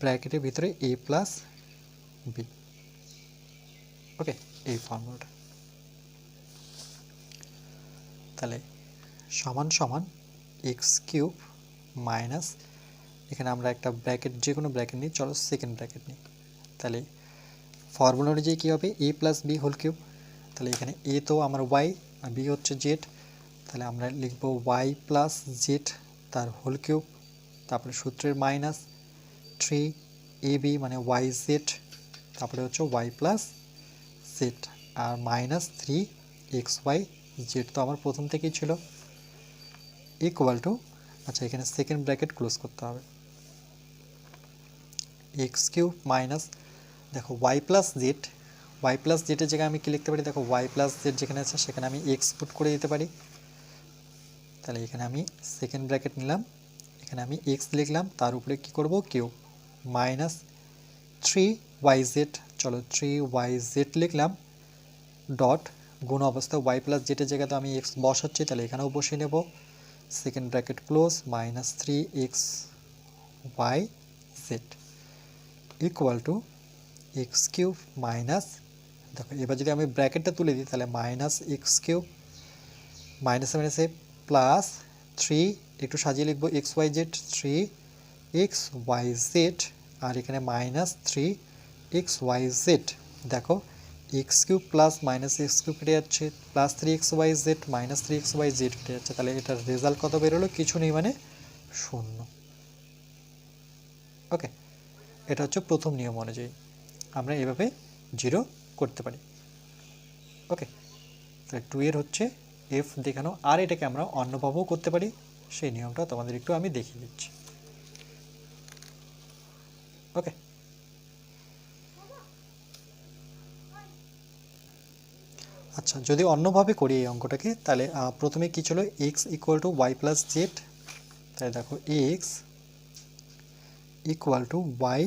ব্র্যাকেটের ভিতরে এ প্লাস বি। ওকে, এই ফর্মুলাটা তাহলে সমান সমান এক্স কিউব মাইনাস, এখানে আমরা একটা ব্র্যাকেট, যে কোনো ব্র্যাকেট নিই, চলো সেকেন্ড ব্র্যাকেট নিই। তাহলে ফর্মুলা অনুযায়ী কী হবে, এ প্লাস বি হোল কিউব। তাহলে এখানে এ তো আমার ওয়াই আর বি হচ্ছে জেড, তাহলে আমরা লিখব ওয়াই প্লাস জেড তার হোল কিউব, তারপরে সূত্রের মাইনাস 3ab মানে ওয়াই জেড, তারপরে হচ্ছে ওয়াই প্লাস জেড, আর মাইনাস 3xyz তো আমার প্রথম থেকেই ছিল, ইকুয়াল টু, আচ্ছা এখানে সেকেন্ড ব্র্যাকেট ক্লোজ করতে হবে, এক্স কিউব মাইনাস, দেখো y plus z, y plus জেডের জায়গায় আমি কি লিখতে পারি, দেখো ওয়াই প্লাস জেড যেখানে আছে সেখানে আমি এক্স পুট করে দিতে পারি। তাহলে এখানে আমি সেকেন্ড ব্র্যাকেট নিলাম, এখানে আমি এক্স লিখলাম, তার উপরে কি করব, কিউব মাইনাস 3yz, চলো 3yz লিখলাম, ডট গুণ অবস্থা ওয়াই প্লাস জেডের জায়গায় তো আমি এক্স বসাচ্ছি, তাহলে এখানেও বসিয়ে নেব, second bracket close minus 3xyz equal to X cube minus, দেখো এবার যদি আমি ব্র্যাকেটটা তুলে দিই তাহলে মাইনাস এক্স কিউব মাইনাসে মাইনাসে প্লাস 3, একটু সাজিয়ে লিখবো xyz 3xyz, আর এখানে মাইনাস 3xyz। দেখো x cube plus minus x cube কেটে যাচ্ছে, প্লাস 3xyz মাইনাস 3xyz কেটে যাচ্ছে, তাহলে এটার রেজাল্ট কত বেরোলো, কিছু নেই মানে 0। ওকে, এটা হচ্ছে প্রথম নিয়ম অনুযায়ী আমরা এভাবে 0 করতে পারি। ওকে, তাহলে 2 এর হচ্ছে এফ দেখানো, আর এটাকে আমরা অন্যভাবেও করতে পারি, সেই নিয়মটা তোমাদের একটু আমি দেখিয়ে দিচ্ছি। ওকে, আচ্ছা যদি অন্যভাবে করি এই অঙ্কটাকে, তাহলে প্রথমে কি ছিল, x equal to y plus z, তাহলে দেখো x equal to y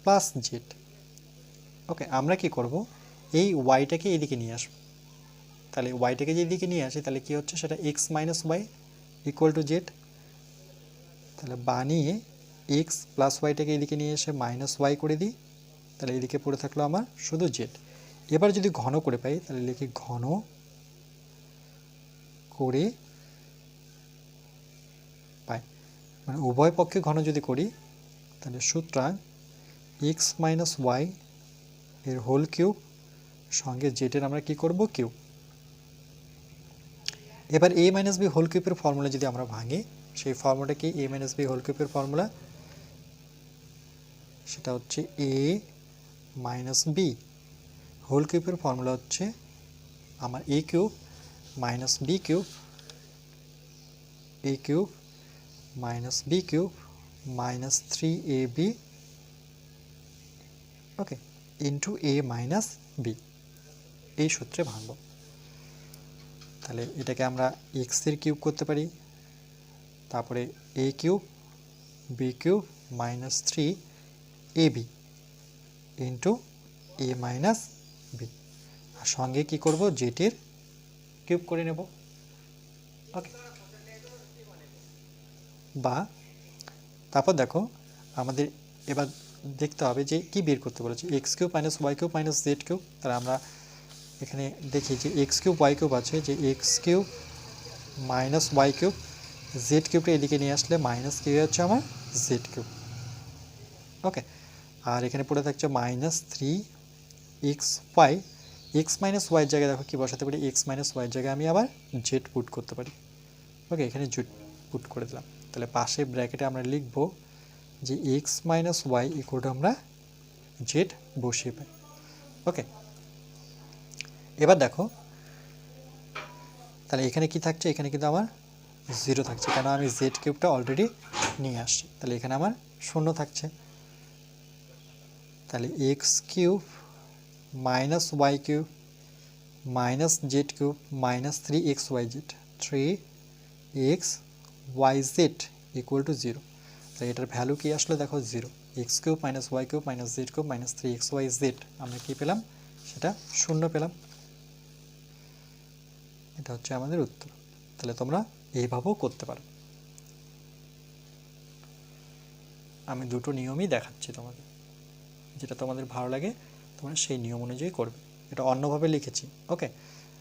plus z. Okay, আমরা কি করব, এই ওয়াইটাকে এদিকে নিয়ে আসবো। তাহলে ওয়াইটাকে যদি এদিকে নিয়ে আসি তাহলে কি হচ্ছে, সেটা X minus Y equal to Z. তাহলে বানিয়ে এক্স প্লাস ওয়াইটাকে এদিকে নিয়ে এসে মাইনাস ওয়াই করে দিই, তাহলে এদিকে পড়ে থাকলো আমার শুধু জেড। এবার যদি ঘন করে পাই তাহলে লিখি ঘন করে পাই, মানে উভয় পক্ষে ঘন যদি করি তাহলে সুতরাং এক্স মাইনাস ওয়াই এর হোল কিউব সঙ্গে জেডের আমরা কি করব, কিউব। এবার এ মাইনাস বি হোল কিউবের ফর্মুলা যদি আমরা ভাঙি, সেই ফর্মুলাটা কি, এ মাইনাস বি হোল কিউবের ফর্মুলা সেটা হচ্ছে এ মাইনাস বি হোল কিউবের ফর্মুলা হচ্ছে আমার a cube minus b cube, a cube minus b cube minus 3ab, okay, into a minus b. এই সূত্রে ভাঙব। তাহলে এটাকে আমরা এক্স এর কিউব করতে পারি, তারপরে a cube b cube minus 3ab into a minus b, আর সঙ্গে কি করব, জেটের কিউব করে নেব। ওকে, বা তারপর দেখো আমাদের এবার দেখতে হবে যে কি বের করতে বলেছে, X cube minus Y cube minus Z cube. তাহলে আমরা এখানে দেখি যে এক্স কিউব ওয়াই কিউব আছে, যে x cube minus Y cube, z কিউবটা এদিকে নিয়ে আসলে মাইনাস কি হচ্ছে আমার জেড কিউব। ওকে, আর এখানে পড়ে থাকছে মাইনাস 3xy, এক্স মাইনাস ওয়াইয়ের জায়গায় দেখো কি বসাতে পারি, এক্স মাইনাস ওয়াইয়ের জায়গায় আমি আবার জেড পুট করতে পারি। ওকে, এখানে জেড পুট করে দিলাম। তাহলে পাশে ব্র্যাকেটে আমরা লিখব যে X minus Y equal to আমরা জেড বসিয়ে পাই। ওকে, এবার দেখো তাহলে এখানে কি থাকছে, এখানে কিন্তু আমার 0 থাকছে, কেন আমি জেড কিউবটা অলরেডি নিয়ে আসছি। তাহলে এখানে আমার 0 থাকছে। তাহলে X cube minus Y cube minus Z cube minus 3xyz, 3xyz equal to 0। তাহলে এটার ভ্যালু কি আসলে দেখো 0, X cube minus Y cube minus Z cube minus 3xyz, আমরা কি পেলাম, সেটা 0 পেলাম। এটা হচ্ছে আমাদের উত্তর। তাহলে তোমরা এইভাবেও করতে পারো। আমি দুটো নিয়মই দেখাচ্ছি তোমাদের, যেটা তোমাদের ভালো লাগে তোমরা সেই নিয়ম অনুযায়ী করবে। এটা অন্যভাবে লিখেছি। ওকে,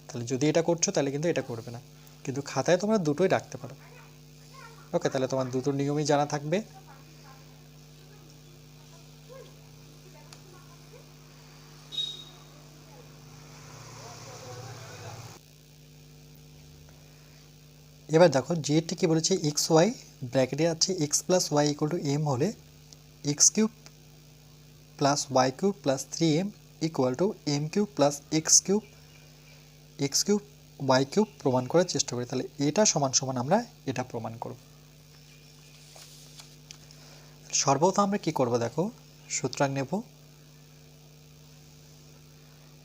তাহলে যদি এটা করছো তাহলে কিন্তু এটা করবে না, কিন্তু খাতায় তোমরা দুটোই রাখতে পারো। ওকে, তাহলে তোমার দুটো নিয়মই জানা থাকবে। এবার দেখো জেডটি কি বলেছে, এক্স ওয়াই ব্র্যাকেটে আছে x plus Y equal to m হলে x cube plus Y cube plus 3m equal to M cube plus x cube Y cube প্রমাণ করার চেষ্টা করি। তাহলে এটা সমান সমান আমরা এটা প্রমাণ করব। সর্বপ্রথম আমরা কি করব, দেখো সূত্রাং নেব।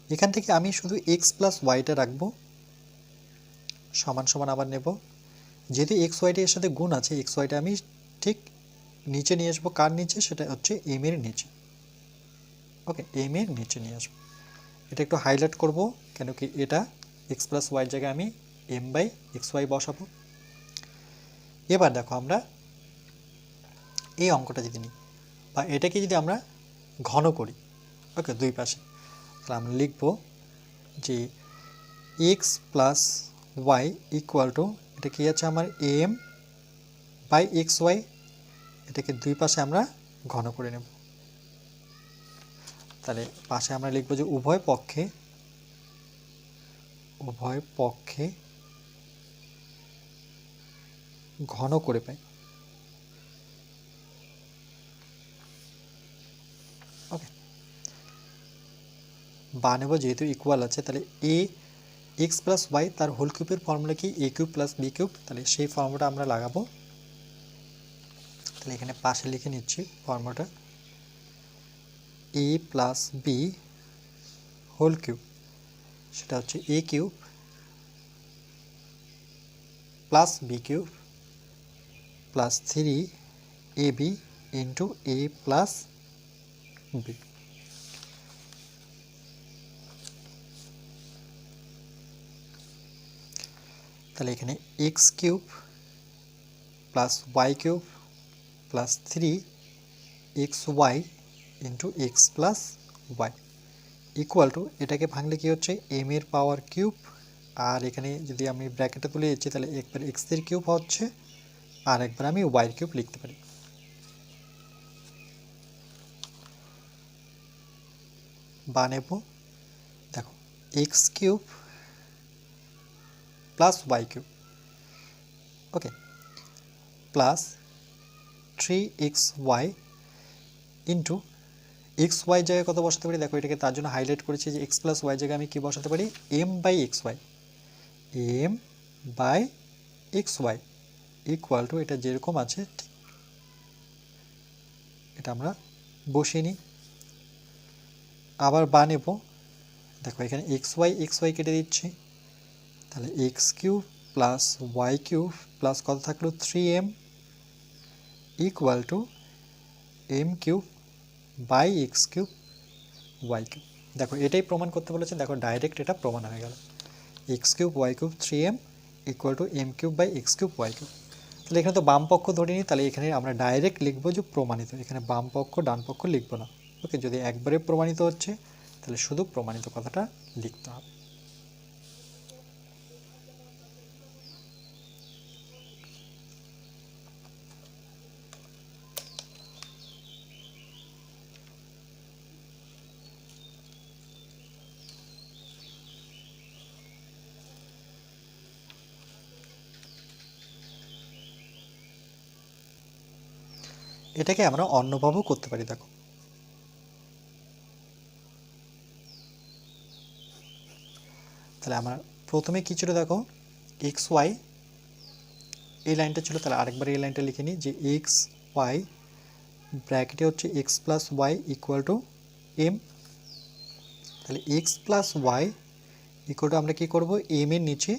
এখান থেকে আমি শুধু এক্স প্লাস ওয়াইটা রাখবো, সমান সমান আবার নেব। যেহেতু এক্স ওয়াইটা এর সাথে গুণ আছে, এক্স ওয়াইটা আমি ঠিক নিচে নিয়ে আসবো। কার নিচে, সেটা হচ্ছে এম এর নিচে। ওকে, এম এর নিচে নিয়ে আসবো। এটা একটু হাইলাইট করব, কেন কি এটা এক্স প্লাস ওয়াইয়ের জায়গায় আমি এম বাই এক্স ওয়াই বসাবো। এবার দেখো আমরা এই অঙ্কটা যদি নিই বা এটাকে যদি আমরা ঘন করি, ওকে, দুই পাশে, তাহলে আমরা লিখব যে X plus Y equal to, এটা কি আছে আমার এম বাই এক্স ওয়াই, এটাকে দুই পাশে আমরা ঘন করে নেব। তাহলে পাশে আমরা লিখব যে উভয় পক্ষে ঘন করে পাই। ওকে, বা নেব, যেহেতু ইকুয়াল আছে তাহলে এ এক্স প্লাস ওয়াই তার হোল কিউবের ফর্মুলা কি, এ কিউব প্লাস বি কিউব। তাহলে সেই ফর্মুলাটা আমরা লাগাবো। তাহলে এখানে পাশে লিখে নিচ্ছি ফর্মুলাটা, a plus B whole cube, সেটা হচ্ছে a cube plus B cube plus 3ab into a plus b. তাহলে এখানে x cube plus Y cube plus 3xy into x plus Y equal to, এটাকে ভাঙলে কি হচ্ছে এম এর পাওয়ার কিউব, আর এখানে যদি আমি ব্র্যাকেটে তুলে দিচ্ছি তাহলে একবার এক্স এর কিউব হচ্ছে আর একবার আমি ওয়াই কিউব লিখতে পারি। বা নেব, দেখো x cube plus Y cube, okay, plus 3xy into x y জায়গায় কত বসাতে পারি, দেখো এটাকে তার জন্য হাইলাইট করেছি যে এক্স প্লাস ওয়াই জায়গায় আমি কী বসাতে পারি, M by X Y, M by X Y equal to, এটা যেরকম আছে এটা আমরা বসিয়ে নিই। আবার বা নেব, দেখো এখানে এক্স ওয়াই কেটে দিচ্ছি, তাহলে X cube plus Y cube plus কত থাকলো 3m equal to M cube by x cube Y cube. দেখো এটাই প্রমাণ করতে বলেছে, দেখো ডাইরেক্ট এটা প্রমাণ হয়ে গেল, X cube Y cube 3m equal to M cube by x cube Y cube. তাহলে এখানে তো বাম পক্ষ ধরে নিই, তাহলে এখানে আমরা ডাইরেক্ট লিখবো যে প্রমাণিত, এখানে বাম পক্ষ ডান পক্ষ লিখবো না, ওকে। যদি একবারে প্রমাণিত হচ্ছে তাহলে শুধু প্রমাণিত কথাটা লিখতে হবে। এটাকে আমরা অন্যভাবেও করতে পারি, দেখো তাহলে আমার প্রথমে কি ছিল, দেখো এক্স ওয়াই এই লাইনটা ছিল, তাহলে আরেকবার এই লাইনটা লিখে নিই যে এক্স ওয়াই ব্র্যাকেটে হচ্ছে x plus Y equal to m, তাহলে x plus Y equal to আমরা কী করবো, এম এর নিচে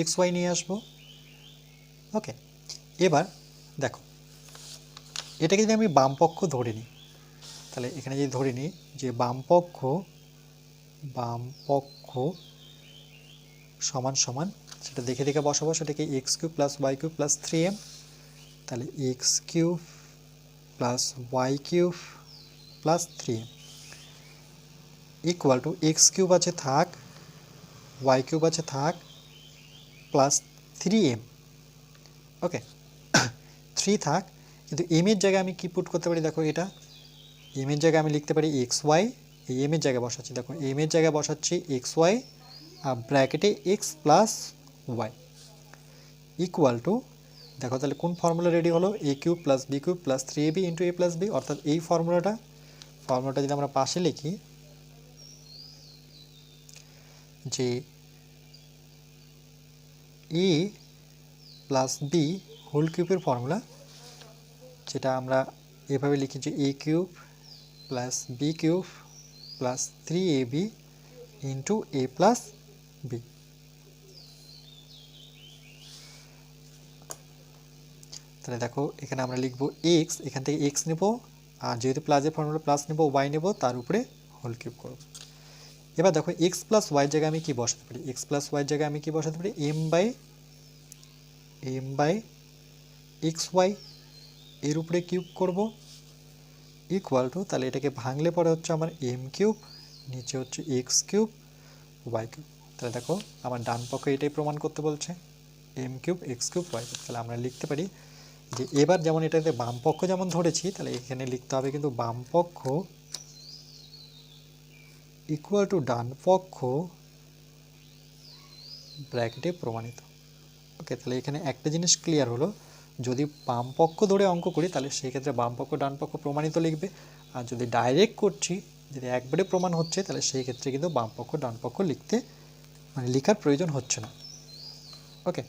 এক্স ওয়াই নিয়ে আসবো, ওকে। এবার দেখো এটাকে যদি আমি বাম পক্ষ ধরে নিই, তাহলে এখানে যদি ধরে নিই যে বাম পক্ষ সমান সমান, সেটা দেখে দেখে বসাবো, সেটাকে X cube plus Y cube plus 3m, তাহলে X cube plus Y cube plus 3m equal to X cube আছে থাক, ওয়াই কিউব আছে থাক, প্লাস 3m, ওকে। 3 থাক, কিন্তু এম এর জায়গায় আমি কি পুট করতে পারি, দেখো এটা এম এর জায়গায় আমি লিখতে পারি এক্স ওয়াই, এই এম এর জায়গায় বসাচ্ছি, দেখো এম এর জায়গায় বসাচ্ছি এক্স ওয়াই আর ব্র্যাকেটে x plus Y equal to, দেখো তাহলে কোন ফর্মুলা রেডি হলো, a cube plus B cube plus 3ab into a plus b, অর্থাৎ এই ফর্মুলাটা যদি আমরা পাশে লিখি যে এ প্লাস বি হোল কিউবের ফর্মুলা, যেটা আমরা এভাবে লিখি যে a cube plus B cube plus 3ab into a plus b. তাহলে দেখো এখানে আমরা লিখবো এক্স, এখান থেকে এক্স নেব, আর যেহেতু প্লাসের ফর্মুলা প্লাস নেব, ওয়াই নেব, তার উপরে হোল কিউব করব। এবার দেখো এক্স প্লাস ওয়াই জায়গায় আমি কি বসাতে পারি, এক্স প্লাস ওয়াই জায়গায় আমি কি বসাতে পারি, এম বাই এক্স ওয়াই এর উপরে কিউব করব ইকুয়াল টু, তাহলে এটাকে ভাঙলে পরে হচ্ছে আমার এম কিউব, নিচে হচ্ছে এক্স কিউব ওয়াই কিউব। তাহলে দেখো আমার ডান পক্ষে এটাই প্রমাণ করতে বলছে, M cube X cube Y cube. তাহলে আমরা লিখতে পারি যে এবার যেমন এটাতে বাম পক্ষ যেমন ধরেছি, তাহলে এখানে লিখতে হবে কিন্তু বাম পক্ষ ইকুয়াল টু ডান পক্ষ ব্র্যাকেটে প্রমাণিত, ওকে। তাহলে এখানে একটা জিনিস ক্লিয়ার হলো, যদি বাম পক্ষ ধরে অঙ্ক করি তাহলে সেক্ষেত্রে বাম পক্ষ ডান পক্ষ প্রমাণিত লিখবে, আর যদি ডাইরেক্ট করছি, যদি একবারে প্রমাণ হচ্ছে, তাহলে সেই ক্ষেত্রে কিন্তু বাম পক্ষ ডান পক্ষ লিখতে মানে লেখার প্রয়োজন হচ্ছে না, ওকে।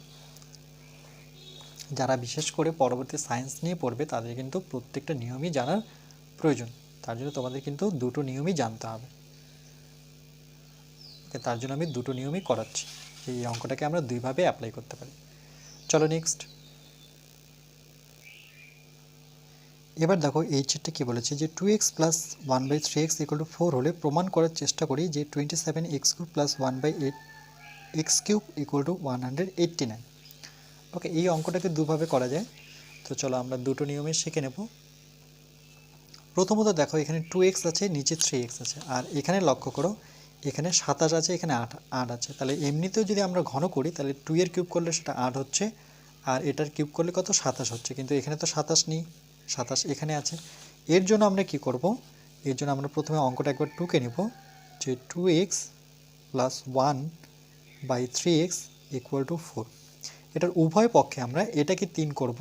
যারা বিশেষ করে পরবর্তী সায়েন্স নিয়ে পড়বে তাদের কিন্তু প্রত্যেকটা নিয়মই জানার প্রয়োজন, তার জন্য তোমাদের কিন্তু দুটো নিয়মই জানতে হবে, ওকে। তার জন্য আমি দুটো নিয়মই করাচ্ছি, এই অঙ্কটাকে আমরা দুইভাবে অ্যাপ্লাই করতে পারি। চলো নেক্সট, এবার দেখো এই চিটটা কী বলেছে যে 2x প্লাস 1/3x = 4 হলে প্রমাণ করার চেষ্টা করি যে 27x³ প্লাস 1/8x³ = 189। ওকে, এই অঙ্কটাকে দুভাবে করা যায়। তো চলো আমরা দুটো নিয়মে শিখে নেব। প্রথমত দেখো এখানে 2x আছে, নিচে 3x আছে, আর এখানে লক্ষ্য করো এখানে 27 আছে, এখানে 8 আছে। তাহলে এমনিতেও যদি আমরা ঘন করি তাহলে 2 এর কিউব করলে সেটা 8 হচ্ছে, আর এটার কিউব করলে কত 27 হচ্ছে, কিন্তু এখানে তো 27 নেই, 27 এখানে আছে। এর জন্য আমরা কি করব, এর জন্য আমরা প্রথমে অঙ্কটা একবার টুকে নেব যে 2x প্লাস 1/3x = 4। এটার উভয় পক্ষে আমরা এটাকে 3 করব।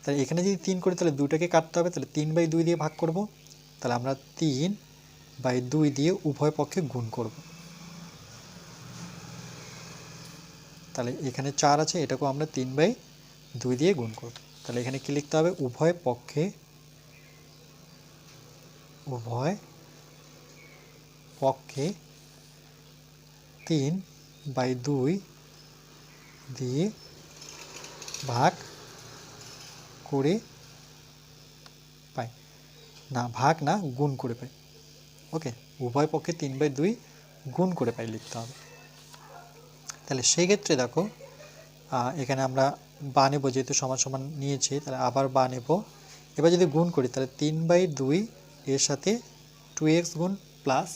তাহলে এখানে যদি 3 করি তাহলে 2টাকে কাটতে হবে, তাহলে 3/2 দিয়ে ভাগ করব। তাহলে আমরা 3/2 দিয়ে উভয় পক্ষে গুণ করব। তাহলে এখানে 4 আছে, এটাকেও আমরা 3/2 দিয়ে গুণ করব। তাহলে এখানে কি লিখতে হবে, উভয় পক্ষে 3/2 দিয়ে ভাগ করে পাই, না ভাগ না গুণ করে পাই। ওকে, উভয় পক্ষে 3/2 গুণ করে পাই লিখতে হবে। তাহলে সেই ক্ষেত্রে দেখো এখানে আমরা বা নেব, যেহেতু সমান সমান নিয়েছি তাহলে আবার বা নেব। এবার যদি গুণ করি তাহলে 3/2 এর সাথে 2x গুণ প্লাস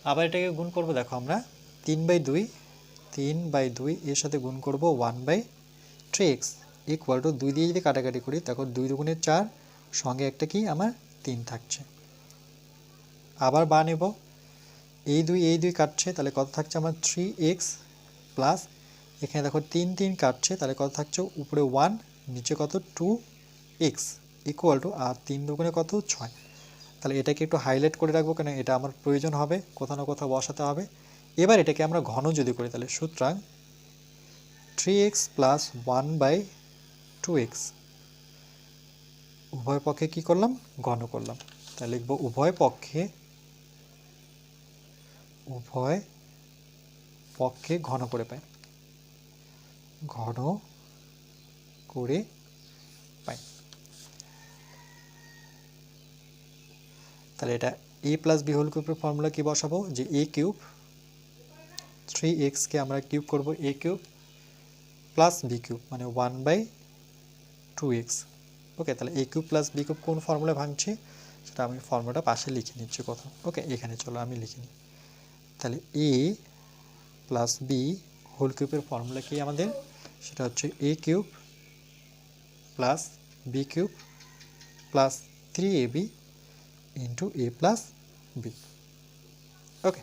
আবার এটাকে গুণ করব। দেখো আমরা 3/2 এর সাথে গুণ করব 1/3x = 2 দিয়ে যদি কাটাকাটি করি দেখো 2 দুগুণে 4, সঙ্গে একটা কি আমার 3 থাকছে। আবার বা নেব, এই 2 কাটছে, তাহলে কত থাকছে আমার 3x প্লাস এখানে দেখো 3 কাটছে, তাহলে কত থাকছে উপরে 1 নিচে কত 2x = আর 3 দুগুণে কত 6। তাহলে এটাকে একটু হাইলাইট করে রাখবো, কেন এটা আমার প্রয়োজন হবে, কোথাও না কোথাও বসাতে হবে। এবার এটাকে আমরা ঘন যদি করি তাহলে সুতরাং 3x প্লাস 1/2x উভয় পক্ষে কি করলাম, ঘন করলাম। তাহলে লিখব উভয় পক্ষে ঘন করে পাই, ঘন করে পাই। তাহলে এটা a প্লাস b হোল কিউবের ফর্মুলা কি বসাবো, যে a কিউব 3x কে আমরা কিউব করব a cube plus b cube মানে 1/2x। ওকে, তাহলে a cube plus b cube কোন ফর্মুলা ভাঙছে সেটা আমি ফর্মুলাটা পাশে লিখে নিচ্ছি কোথাও। ওকে, এখানে চলো আমি লিখে নিই। তাহলে a প্লাস b হোল কিউবের ফর্মুলা কি আমাদের, সেটা হচ্ছে a cube plus b cube plus 3ab into a plus b। ওকে,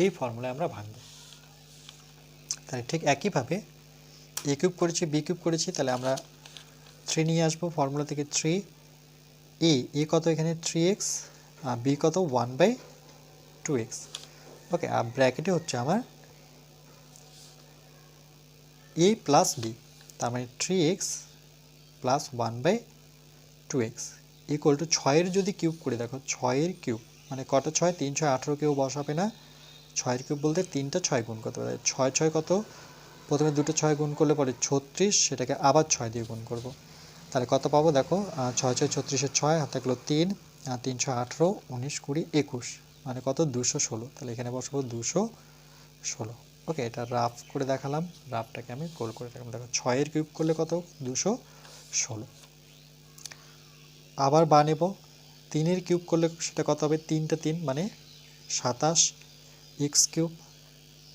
এই ফর্মুলায় আমরা ভাঙব। তাহলে ঠিক একইভাবে a কিউব করেছি b কিউব করেছি, তাহলে আমরা 3 নিয়ে আসবো ফর্মুলা থেকে। 3 a কত এখানে 3x আর b কত 1/2x। ওকে, আর ব্র্যাকেটে হচ্ছে আমার a প্লাস b, তার মানে 3x প্লাস 1/2x = 6 এর যদি কিউব করি, দেখো 6 এর কিউব মানে কত 6, 3 6 18, কেউ বসাবে না। 6 এর কিউব বলতে 3টা 6 গুণ করতে পারে, 6 6 কত, প্রথমে দুটো 6 গুণ করলে পরে 36, সেটাকে আবার 6 দিয়ে গুণ করব। তাহলে কত পাবো দেখো 6 6 36-এর 6 হাতে থাকলো 3, 3 6 18, 19 20 21 মানে কত 216। তাহলে এখানে বসাবো 216। ওকে, এটা রাফ করে দেখালাম, রাফটাকে আমি গোল করে দেখালাম। দেখো 6 এর কিউব করলে কত 216। আবার বা নেব, 3 এর কিউব করলে সেটা কত হবে, 3টা 3 মানে 27x³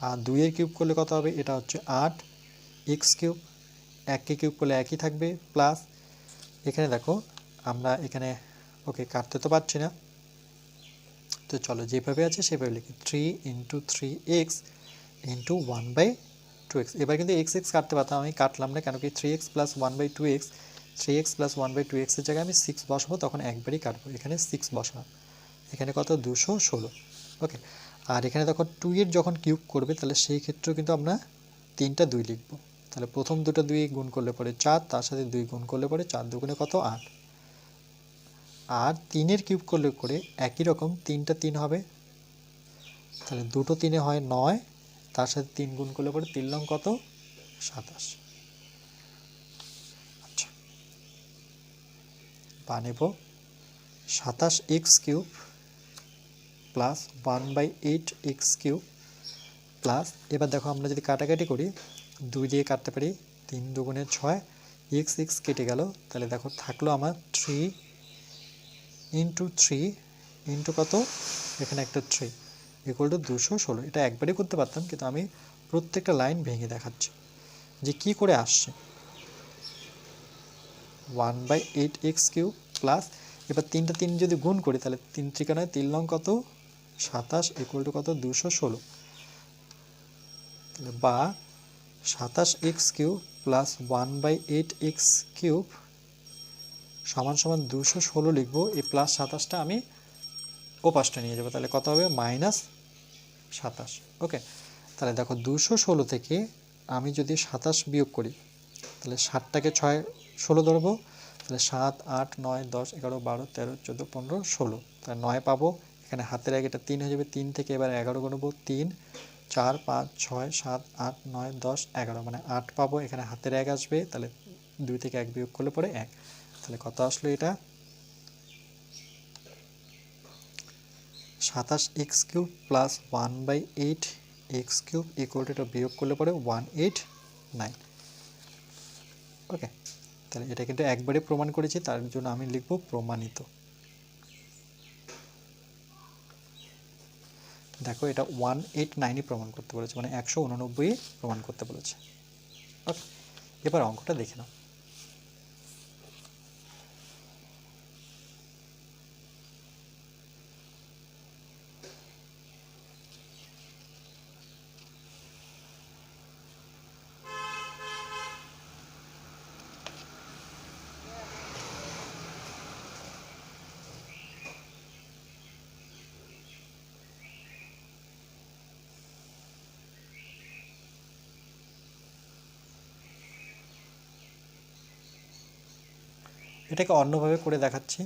আর 2 এর কিউব করলে কত হবে, এটা হচ্ছে 8x³। 1 কে কিউব করলে একই থাকবে প্লাস এখানে দেখো আমরা এখানে ওকে কাটতে তো পারছি না, তো চলো যেভাবে আছে সেভাবে লিখি 3 × 3x × 1/2x। এবার কিন্তু x কাটতে পারতাম, আমি কাটলাম না, কেন কি 3x plus 1/2x, 3x plus 1/2x এর জায়গায় আমি 6 বসাবো, তখন একবারই কাটবো। এখানে 6 বসালাম, এখানে কত 216। ওকে, আর এখানে দেখো 2 এর যখন কিউব করবে তাহলে সেই ক্ষেত্রেও কিন্তু আমরা 3টা 2 লিখবো। তাহলে প্রথম দুটো 2 গুণ করলে পরে 4, তার সাথে 2 গুণ করলে পরে 4 দুগুণে কত 8, আর 3 এর কিউব করলে করে একই রকম 3টা 3 হবে, তাহলে দুটো 3-এ হয় 9, তার সাথে 3 গুণ করলে পরে 3 লং কত 27। আচ্ছা, বা নেব 27x cube plus 1/8x cube plus, এবার দেখো আমরা যদি কাটাকাটি করি 2 দিয়ে কাটতে পারি, 3 দুগুণে 6, x কেটে গেল, তাহলে দেখো থাকলো আমার 3 ইন্টু 3 ইন্টু কত, এখানে একটা 3 ইকুয়াল টু 216। এটা একবারই করতে পারতাম, কিন্তু আমি প্রত্যেকটা লাইন ভেঙে দেখাচ্ছি যে কি করে আসছে। 1/8x কিউব প্লাস, এবার 3 যদি গুণ করি তাহলে 3 ত্রিকোণে 3 লং কত 27 ইকুয়াল টু কত 216, বা 27x cube plus 1/8x cube সমান সমান 216 লিখবো। এই প্লাস 27টা আমি ওপাশটা নিয়ে যাবো, তাহলে কত হবে -27। ওকে, তাহলে দেখো 216 থেকে আমি যদি 27 বিয়োগ করি তাহলে 60টাকে 6 16 ধরবো, তাহলে 7 8 9 10 11 12 13 14 15 16, তাহলে 9 পাবো। এখানে হাতের আগে এটা 3 হয়ে যাবে, 3 থেকে এবার 11 গুনবো, 3 4 5 6 7 8 9 10 11, মানে 8 পাবো। এখানে হাতের 1 আসবে, তাহলে 2 থেকে 1 বিয়োগ করলে পরে 1, তাহলে কত আসলো এটা 27x cube plus 1/8x cube equal to, এটা বিয়োগ করলে পরে 189। ওকে, তাহলে এটা কিন্তু একবারে প্রমাণ করেছি, তার জন্য আমি লিখব প্রমাণিত। দেখো এটা 189ই প্রমাণ করতে বলেছে, মানে 189 প্রমাণ করতে বলেছে। ওকে, এবার অঙ্কটা দেখে নাও। এটাকে অন্যভাবে করে দেখাচ্ছি।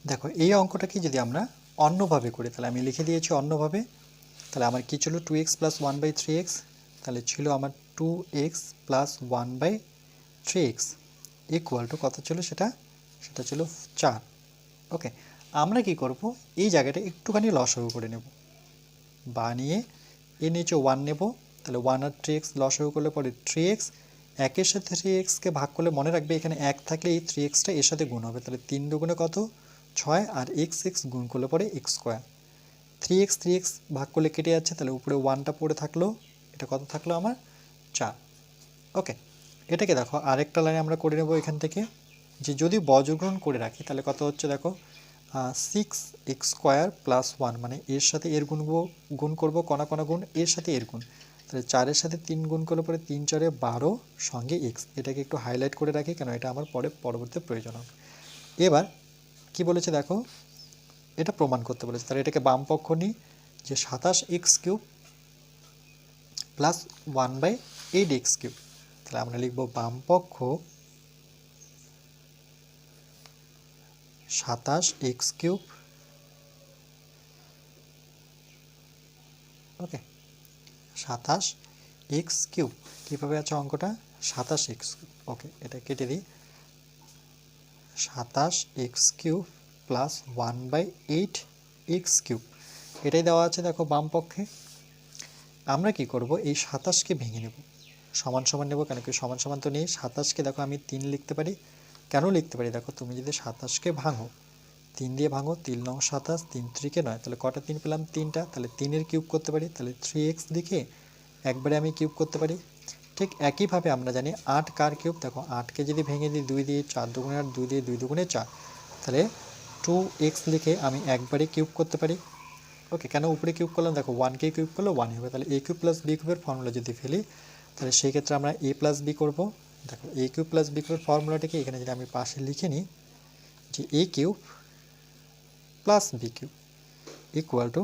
দেখো এই অঙ্কটাকে যদি আমরা অন্যভাবে করি, তাহলে আমি লিখে দিয়েছি অন্যভাবে। তাহলে আমার কি ছিল 2x প্লাস 1/3x, তাহলে ছিল আমার 2x plus 1/3x equal to কত ছিল, সেটা ছিল 4। ওকে, আমরা কি করব, এই জায়গাটা একটুখানি লসাগু করে নেব, বানিয়ে এর নিচে 1 নেব, তাহলে 1 আর 3x লসাগু করলে পরে 3x, একের সাথে 3xকে ভাগ করলে মনে রাখবে এখানে 1 থাকলে এই 3xটা এর সাথে গুণ হবে, তাহলে 3 দুগুণে কত 6, আর x গুণ করলে পরে x স্কোয়ার, 3x ভাগ করলে কেটে যাচ্ছে, তাহলে উপরে 1টা পড়ে থাকলো, এটা কত থাকলো আমার 4। ওকে, এটাকে দেখো আরেকটা লাইনে আমরা করে নেব এখান থেকে, যে যদি বজ্রগ্রহণ করে রাখি তাহলে কত হচ্ছে দেখো 6x স্কোয়ার প্লাস 1, মানে এর সাথে এর গুণ করবো, কণা কণা গুণ, এর সাথে এর গুণ, তাহলে 4-এর সাথে 3 গুণ করলে পরে 3 4 12 সঙ্গে x। এটাকে একটু হাইলাইট করে রাখি, কেন এটা আমার পরবর্তী প্রয়োজন হবে। এবার কি বলেছে দেখো, এটা প্রমাণ করতে বলেছে, তাহলে এটাকে বাম পক্ষ নিই, যে 27x cube plus 1/8x cube, তাহলে আমরা লিখব বাম পক্ষ 27x কিউব, ওকে 27x কিউব, কীভাবে আছে অঙ্কটা 27x কিউব। ওকে, এটা কেটে দিই, 27x cube plus 1/8x cube, এটাই দেওয়া আছে দেখো বাম পক্ষে। আমরা কি করব, এই 27কে ভেঙে নেব, সমান সমান নেব, কেন কি সমান সমান তো নেই। 27কে দেখো আমি 3 লিখতে পারি, কেন লিখতে পারি দেখো, তুমি যদি 27কে ভাঙো 3 দিয়ে ভাঙো, 3 9 27, 3 3 9, তাহলে কটা 3 পেলাম 3টা, তাহলে 3-এর কিউব করতে পারি, তাহলে 3x লিখে একবারে আমি কিউব করতে পারি। ঠিক একইভাবে আমরা জানি 8 কার কিউব, দেখো 8কে যদি ভেঙে দিই 2 দিয়ে, 4 দুগুণে 8, 2 দিয়ে 2 দুগুণে 4, তাহলে 2x লিখে আমি একবারে কিউব করতে পারি। ওকে, কেন উপরে কিউব করলাম দেখো, 1কে কিউব করলে 1 হবে, তাহলে a কিউব প্লাস b কিউবের ফর্মুলা যদি ফেলি তাহলে সেই ক্ষেত্রে আমরা a প্লাস b করবো। দেখো a কিউব প্লাস b কিউবের ফর্মুলাটাকে এখানে যদি আমি পাশে লিখে নিই, যে a cube plus b cube equal to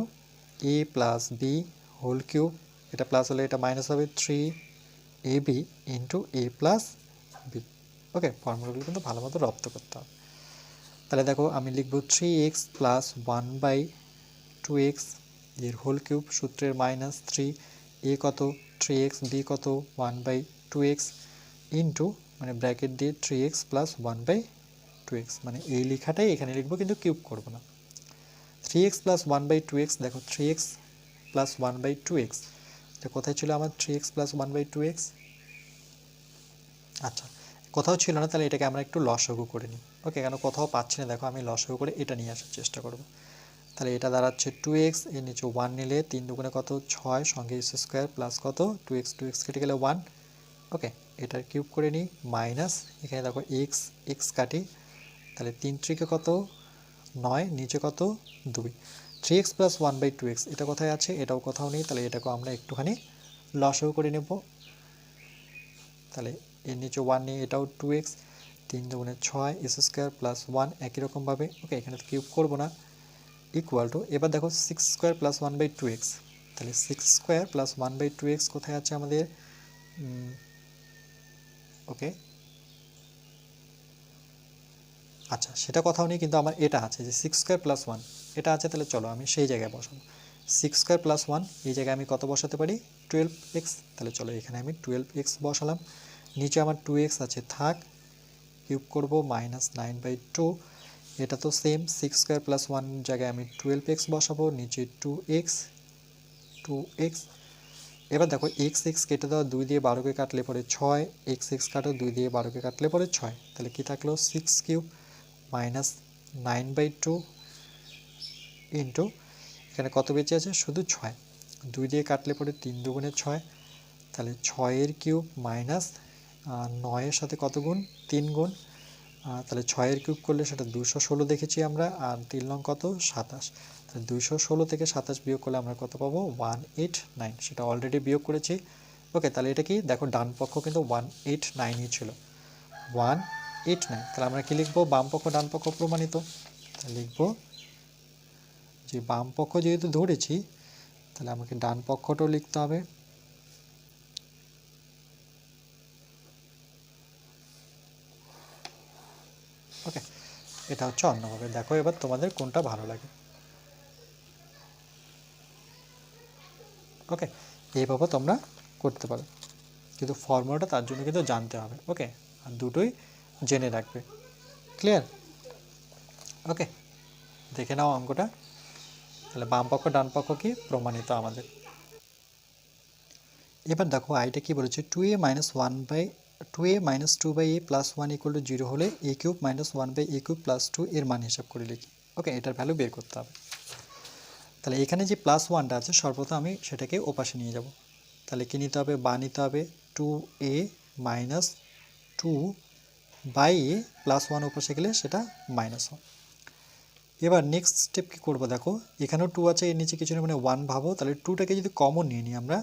a plus b whole cube, এটা প্লাস হলে এটা মাইনাস হবে 3ab into a plus b। Okay, ফর্মুলাগুলো কিন্তু ভালো মতো রপ্ত করতে হবে। তাহলে দেখো আমি লিখব 3x প্লাস 1/2x এর হোল কিউব, সূত্রের -3, a কত 3x, b কত 1/2x ইন্টু, মানে ব্র্যাকেট দিয়ে 3x প্লাস 1/2 2x, মানে এই লেখাটাই এখানে লিখবো কিন্তু কিউব করব না। 3x প্লাস 1/2x, দেখো 3x প্লাস 1/2x, এটা কোথায় ছিল আমার 3x প্লাস 1/2x? আচ্ছা, কোথাও ছিল না, তাহলে এটাকে আমরা একটু লসাগু করে নিই। ওকে, কেন কোথাও পাচ্ছি না, দেখো আমি লসাগু করে এটা নিয়ে আসার চেষ্টা করব। তাহলে এটা দাঁড়াচ্ছে 2x, এর নিচে 1 নিলে 3 দুগুণে কত 6, সঙ্গে এক্স স্কোয়ার প্লাস কত 2x কেটে গেলে 1। ওকে, এটার কিউব করে নিই, মাইনাস এখানে দেখো x কাটি, তাহলে 3 3 কত 9, নিচে কত 2। 3x প্লাস 1/2x, এটা কোথায় আছে? এটাও কোথাও নেই, তাহলে এটাকে আমরা একটুখানি লসাগু করে নেব। তাহলে এর নিচে 1 নিয়ে এটাও 2x, 3 দুগুণে 6 এক্স স্কোয়ার প্লাস 1 একই রকমভাবে। ওকে, এখানে তো কিউব করবো না, ইকুয়াল টু, এবার দেখো 6² প্লাস 1/2x, তাহলে 6² প্লাস 1/2x কোথায় আছে আমাদের? ওকে, আচ্ছা সেটা কথাও নেই, কিন্তু আমার এটা আছে যে 6² প্লাস 1, এটা আছে, তাহলে চলো আমি সেই জায়গায় বসাবো। 6² প্লাস 1, এই জায়গায় আমি কত বসাতে পারি? 12x, তাহলে চলো এখানে আমি 12x বসালাম। নিচে আমার 2x আছে, থাক, কিউব করবো, -9/2, এটা তো সেম, 6² প্লাস 1 জায়গায় আমি 12x বসাবো, নিচে 2x। এবার দেখো x কেটে দাও, 2 দিয়ে 12কে কাটলে পরে 6, x কাটো, 2 দিয়ে 12কে কাটলে পরে 6, তাহলে কি থাকলো 6³ -9/2 ইন্টু, এখানে কত বেঁচে আছে? শুধু 6, 2 দিয়ে কাটলে পরে 3 দুগুণে 6, তাহলে 6 কিউব মাইনাস 9 সাথে কত গুণ? 3 গুণ, তাহলে 6 কিউব করলে সেটা 216 দেখেছি আমরা, আর 3 লং কত? 27, তাহলে 216 থেকে 27 বিয়োগ করলে আমরা কত পাবো? 189, সেটা অলরেডি বিয়োগ করেছি। ওকে, তাহলে এটা কি দেখো, ডান পক্ষ কিন্তু 189ই ছিল, 189, তাহলে আমরা কি লিখবো? বাম পক্ষ ডান পক্ষ প্রমাণিত, তাহলে লিখবো যে বাম পক্ষ যেহেতু ধরেছি, তাহলে আমাকে ডান পক্ষটাও লিখতে হবে। ওকে, এটা হচ্ছে অন্যভাবে, দেখো এবার তোমাদের কোনটা ভালো লাগে। ওকে, এইভাবে তোমরা করতে পারো, কিন্তু ফর্মুলাটা তার জন্য কিন্তু জানতে হবে। ওকে, আর দুটোই জেনে রাখবে। ক্লিয়ার? ওকে, দেখে নাও অঙ্কটা, তাহলে বাম পক্ষ ডান পক্ষ কি প্রমাণিত আমাদের। এবার দেখো আইটা কি বলেছে, 2a minus 2a plus 1 equal to 0 হলে a³ মাইনাস 1/a³ প্লাস 2 এর মান হিসাব করে লিখি। ওকে, এটার ভ্যালু বের করতে হবে। তাহলে এখানে যে প্লাস 1টা আছে, সর্বপ্রথম আমি সেটাকে ওপাশে নিয়ে যাব। তাহলে কি নিতে হবে? বা নিতে হবে 2a মাইনাস 2/a প্লাস 1 ওপাশে গেলে সেটা -1। এবার নেক্সট স্টেপ কি করব, দেখো এখানেও 2 আছে, এর নিচে কিছু নেই, মানে 1 ভাবো, তাহলে 2টাকে যদি কমন নিয়ে নিই আমরা,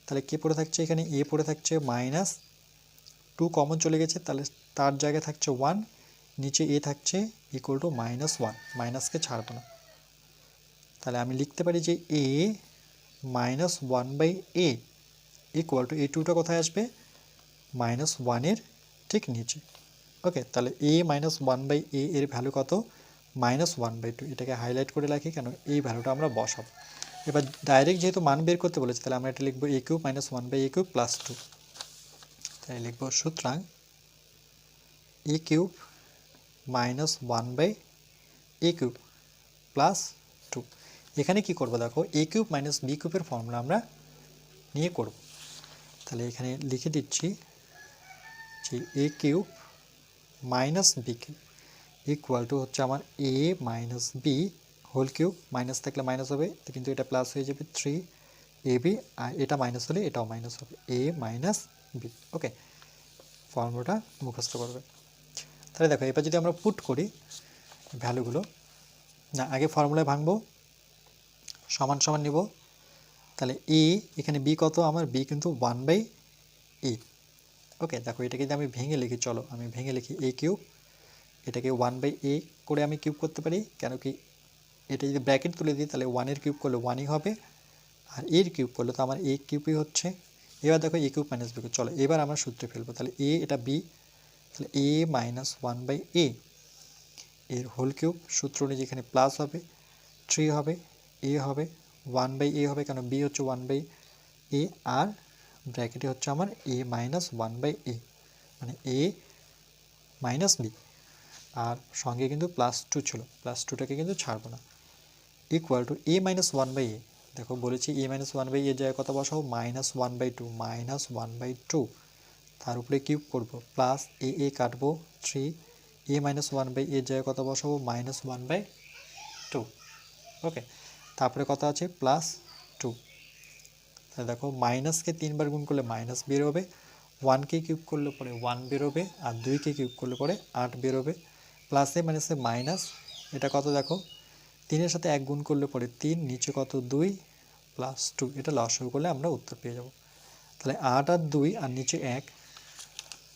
তাহলে কে পড়ে থাকছে? এখানে a পড়ে থাকছে, -2 কমন চলে গেছে, তাহলে তার জায়গায় থাকছে 1, নিচে a থাকছে ইকুয়াল টু -1, মাইনাসকে ছাড়বো না, তাহলে আমি লিখতে পারি যে a -1/a ইকুয়াল টু, এই 2টা কোথায় আসবে? -1 ঠিক নিচে। ওকে, তাহলে a -1/a এর ভ্যালু কত? -1/2, এটাকে হাইলাইট করে রাখি, কেন এই ভ্যালুটা আমরা বসাবো। এবার ডাইরেক্ট যেহেতু মান বের করতে বলেছে, তাহলে আমরা এটা লিখবো a³ -1/a³ প্লাস 2, তাই লিখবো সুতরাং a³ -1/a³ প্লাস 2। এখানে কি করব, দেখো a³ মাইনাস b³ এর ফর্মুলা আমরা নিয়ে করব। তাহলে এখানে লিখে দিচ্ছি যে a³ minus b³ equal to হচ্ছে আমার a minus B whole cube, minus থাকলে মাইনাস হবে, কিন্তু এটা প্লাস হয়ে যাবে 3ab, আর এটা মাইনাস হলে এটাও মাইনাস হবে, a মাইনাস বি। ওকে, ফর্মুলাটা মুখস্থ করবে। তাহলে দেখো এবার যদি আমরা পুট করি ভ্যালুগুলো, না আগে ফর্মুলায় ভাঙবো, সমান সমান নিব, তাহলে a এখানে b কত? আমার b কিন্তু 1/a। ওকে, দেখো এটাকে যদি আমি ভেঙে লিখি, চলো আমি ভেঙে লিখি, a³ এটাকে 1/a করে আমি কিউব করতে পারি, কেন কি এটা যদি ব্র্যাকেট তুলে দিই, তাহলে 1 এর কিউব করলে 1ই হবে, আর এর কিউব করলে তো আমার a³ হচ্ছে। এবার দেখো a³ মাইনাস b, চলো এবার আমরা সূত্রে ফেলবো, তাহলে a এটা b, তাহলে a মাইনাস 1/a এর হোল কিউব, সূত্র অনুযায়ী এখানে প্লাস হবে, 3 হবে, a হবে 1/a হবে, কেন b হচ্ছে 1/a, আর ব্র্যাকেটে হচ্ছে আমার a মাইনাস 1/a, মানে a মাইনাস b। আর সঙ্গে কিন্তু +2 ছিল, +2টাকে কিন্তু ছাড়বো না, equal to a minus 1/a। দেখো বলেছি a মাইনাস 1/a এর জায়গায় কত বসাবো, -1/2, -1/2, তার উপরে কিউব করবো, প্লাস a কাটবো 3, a মাইনাস 1/a এর জায়গায় কত বসাবো, -1/2। ওকে, তারপরে কত আছে, +2। তাহলে দেখো মাইনাসকে 3বার গুণ করলে মাইনাস বের হবে, 1কে কিউব করলে পরে 1 বেরোবে, আর 2কে কিউব করলে পরে 8 বেরোবে, প্লাসে মাইনাসে মাইনাস, এটা কত দেখো 3-এর সাথে 1 গুণ করলে পরে 3, নিচে কত 2 +2, এটা লসাগু করলে আমরা উত্তর পেয়ে যাব। তাহলে 8 আর 2 আর নিচে 1।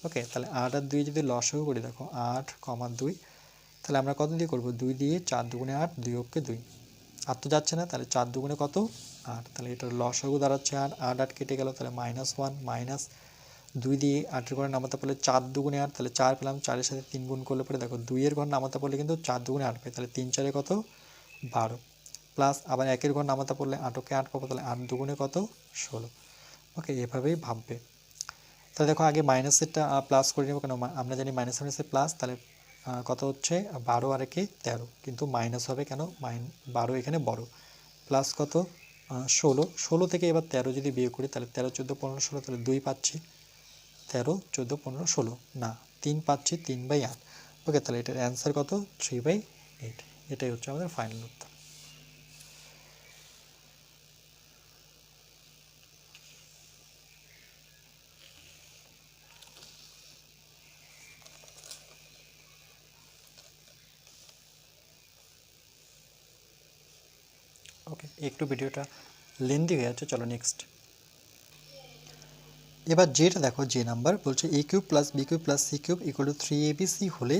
ওকে, তাহলে 8 আর 2 যদি লসাগু করি, দেখো 8, 2, তাহলে আমরা কত দিয়ে করবো, 2 দিয়ে, 4 দুগুণে 8, 2 অক্ষে 2, আর তো যাচ্ছে না, তাহলে 4 দুগুণে কত 8, তাহলে এটার লসাগু দাঁড়াচ্ছে 8, 8 কেটে গেল, তাহলে -1, মাইনাস 2 দিয়ে 8-এর ঘরে নামাতে পারলে 4 দুগুণে 8, তাহলে 4 পেলাম, 4-এর সাথে 3 গুণ করলে পরে দেখো 2-এর ঘর নামাতে পারলে কিন্তু 4 দুগুণে 8 পাই, তাহলে 3 4-এ কত 12, প্লাস আবার 1-এর ঘর নামাতে পারলে 8-কে 8 পাবো, তাহলে 8 দুগুণে কত 16। ওকে, এভাবেই ভাববে। তাহলে দেখো আগে মাইনাসেরটা প্লাস করে নেবো, কেন আমরা জানি মাইনাস মাইনাসে প্লাস, তাহলে কত হচ্ছে 12 আর 1-এ 13, কিন্তু মাইনাস হবে কেন, 12 এখানে বড়, প্লাস কত 16, 16 থেকে এবার 13 যদি বিয়োগ করি, তাহলে 13, 14, 15, 16, তাহলে 2 পাচ্ছি, 13, 14, 15, 16 না 3 পাচ্ছি, 3/8। ওকে, তাহলে এটার অ্যান্সার কত, 3/8। এটাই হচ্ছে আমাদের ফাইনাল উত্তর। ওকে, একটু ভিডিওটা লেন্দি হয়ে যাচ্ছে, চলো নেক্সট। এবার যেটা দেখো, যে নাম্বার বলছে a³ + b³ + c³ = 3abc হলে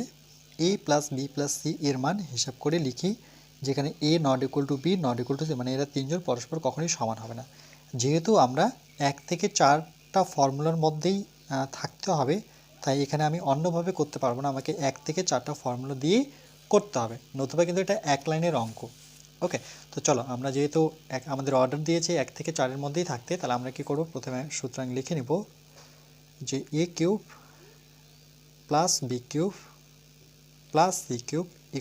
a + b + c এর মান হিসাব করে লিখি, যেখানে a ≠ b ≠ c, মানে এরা তিনজন পরস্পর কখনোই সমান হবে না। যেহেতু আমরা 1 থেকে 4টা ফর্মুলার মধ্যেই থাকতে হবে, তাই এখানে আমি অন্যভাবে করতে পারবো না, আমাকে 1 থেকে 4টা ফর্মুলা দিয়ে করতে হবে, নতুবা কিন্তু এটা এক লাইনের অঙ্ক। ওকে, তো চলো আমরা যেহেতু আমাদের অর্ডার দিয়েছে 1 থেকে 4-এর মধ্যেই থাকতে, তাহলে আমরা কি করব, প্রথমে সুতরাং লিখে নিব যে a³ + b³ + c³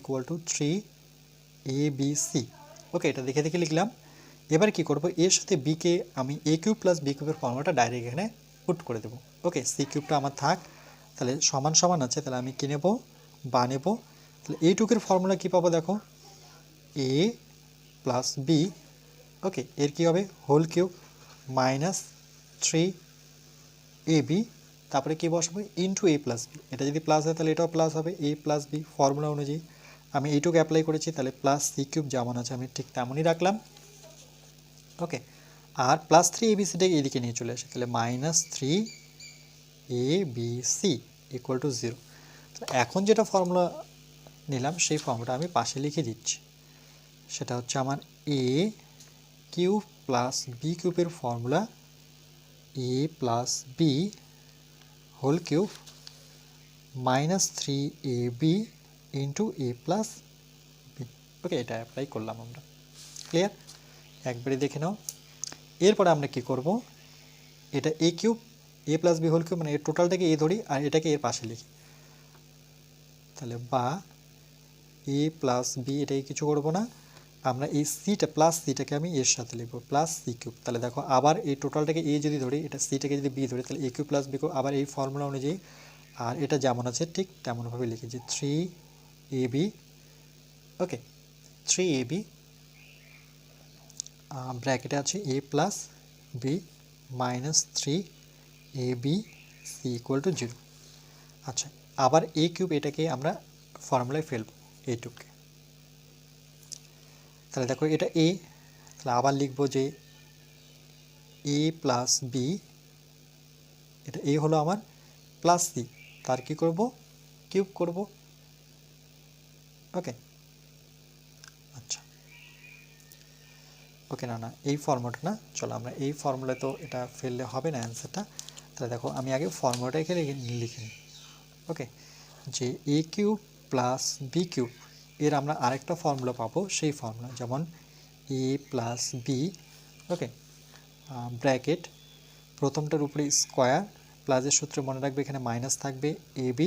= 3abc। ওকে, এটা দেখে দেখে লিখলাম। এবার কি করব, এর সাথে b-কে আমি a³ + b³ এর ফর্মুলাটা ডাইরেক্ট এখানে পুট করে দেবো। ওকে, c³ আমার থাক, তাহলে সমান সমান আছে, তাহলে আমি কি নেব, বা নেব, তাহলে এইটুকের ফর্মুলা কি পাবো, দেখো a + b, ওকে, এর কি হবে, হোল কিউব -3ab, তারপরে কি বসাবো, ইন্টু a + b, এটা যদি প্লাস হয় তাহলে এটাও প্লাস হবে, a + b ফর্মুলা অনুযায়ী আমি এইটুকু অ্যাপ্লাই করেছি, তাহলে +c³ যেমন আছে আমি ঠিক তেমনই রাখলাম। ওকে, আর +3abcটাকে এদিকে নিয়ে চলে আসে, তাহলে -3abc = 0। এখন যেটা ফর্মুলা নিলাম সেই ফর্মুলাটা আমি পাশে লিখে দিচ্ছি, সেটা হচ্ছে আমার a³ + b³ এর formula a + b whole cube -3ab into a + b। Okay, এটা অ্যাপ্লাই করলাম আমরা, ক্লিয়ার, একবারে দেখে নাও। এরপরে আমরা কি করব, এটা a³ a + b whole cube, মানে এর টোটালটাকে a ধরি আর এটাকে এর পাশে লিখি, তাহলে বা a + b, এটাকে কিছু করব না, আমরা এই সিটা +cটাকে আমি এর সাথে লিখব, +c³। তাহলে দেখো আবার এই টোটালটাকে a যদি ধরি, এটা সিটাকে যদি b ধরি, তাহলে a³ + b³ আবার এই ফর্মুলা অনুযায়ী, আর এটা যেমন আছে ঠিক তেমনভাবে লিখি যে 3ab। ওকে, 3ab ব্র্যাকেটে আছে a + b -3abc = 0। আচ্ছা, আবার a³ এটাকে আমরা ফর্মুলায় ফেলব, এইটুকু, তাহলে দেখো এটা a, তাহলে আবার লিখব যে a + b, এটা a হলো আমার, +c, তার কি করব, কিউব করব। ওকে, আচ্ছা, ওকে, না এই ফর্মুলাটা না, চলো আমরা এই ফর্মুলায় তো এটা ফেললে হবে না অ্যান্সারটা, তাহলে দেখো আমি আগে ফর্মুলাটা এখানে লিখে নিই। ওকে, যে a³ + b³ এর আমরা আরেকটা ফর্মুলা পাবো, সেই ফর্মুলা যেমন a + b, ওকে, ব্র্যাকেট প্রথমটার উপরে স্কোয়ার, প্লাসের সূত্রে মনে রাখবে এখানে মাইনাস থাকবে ab,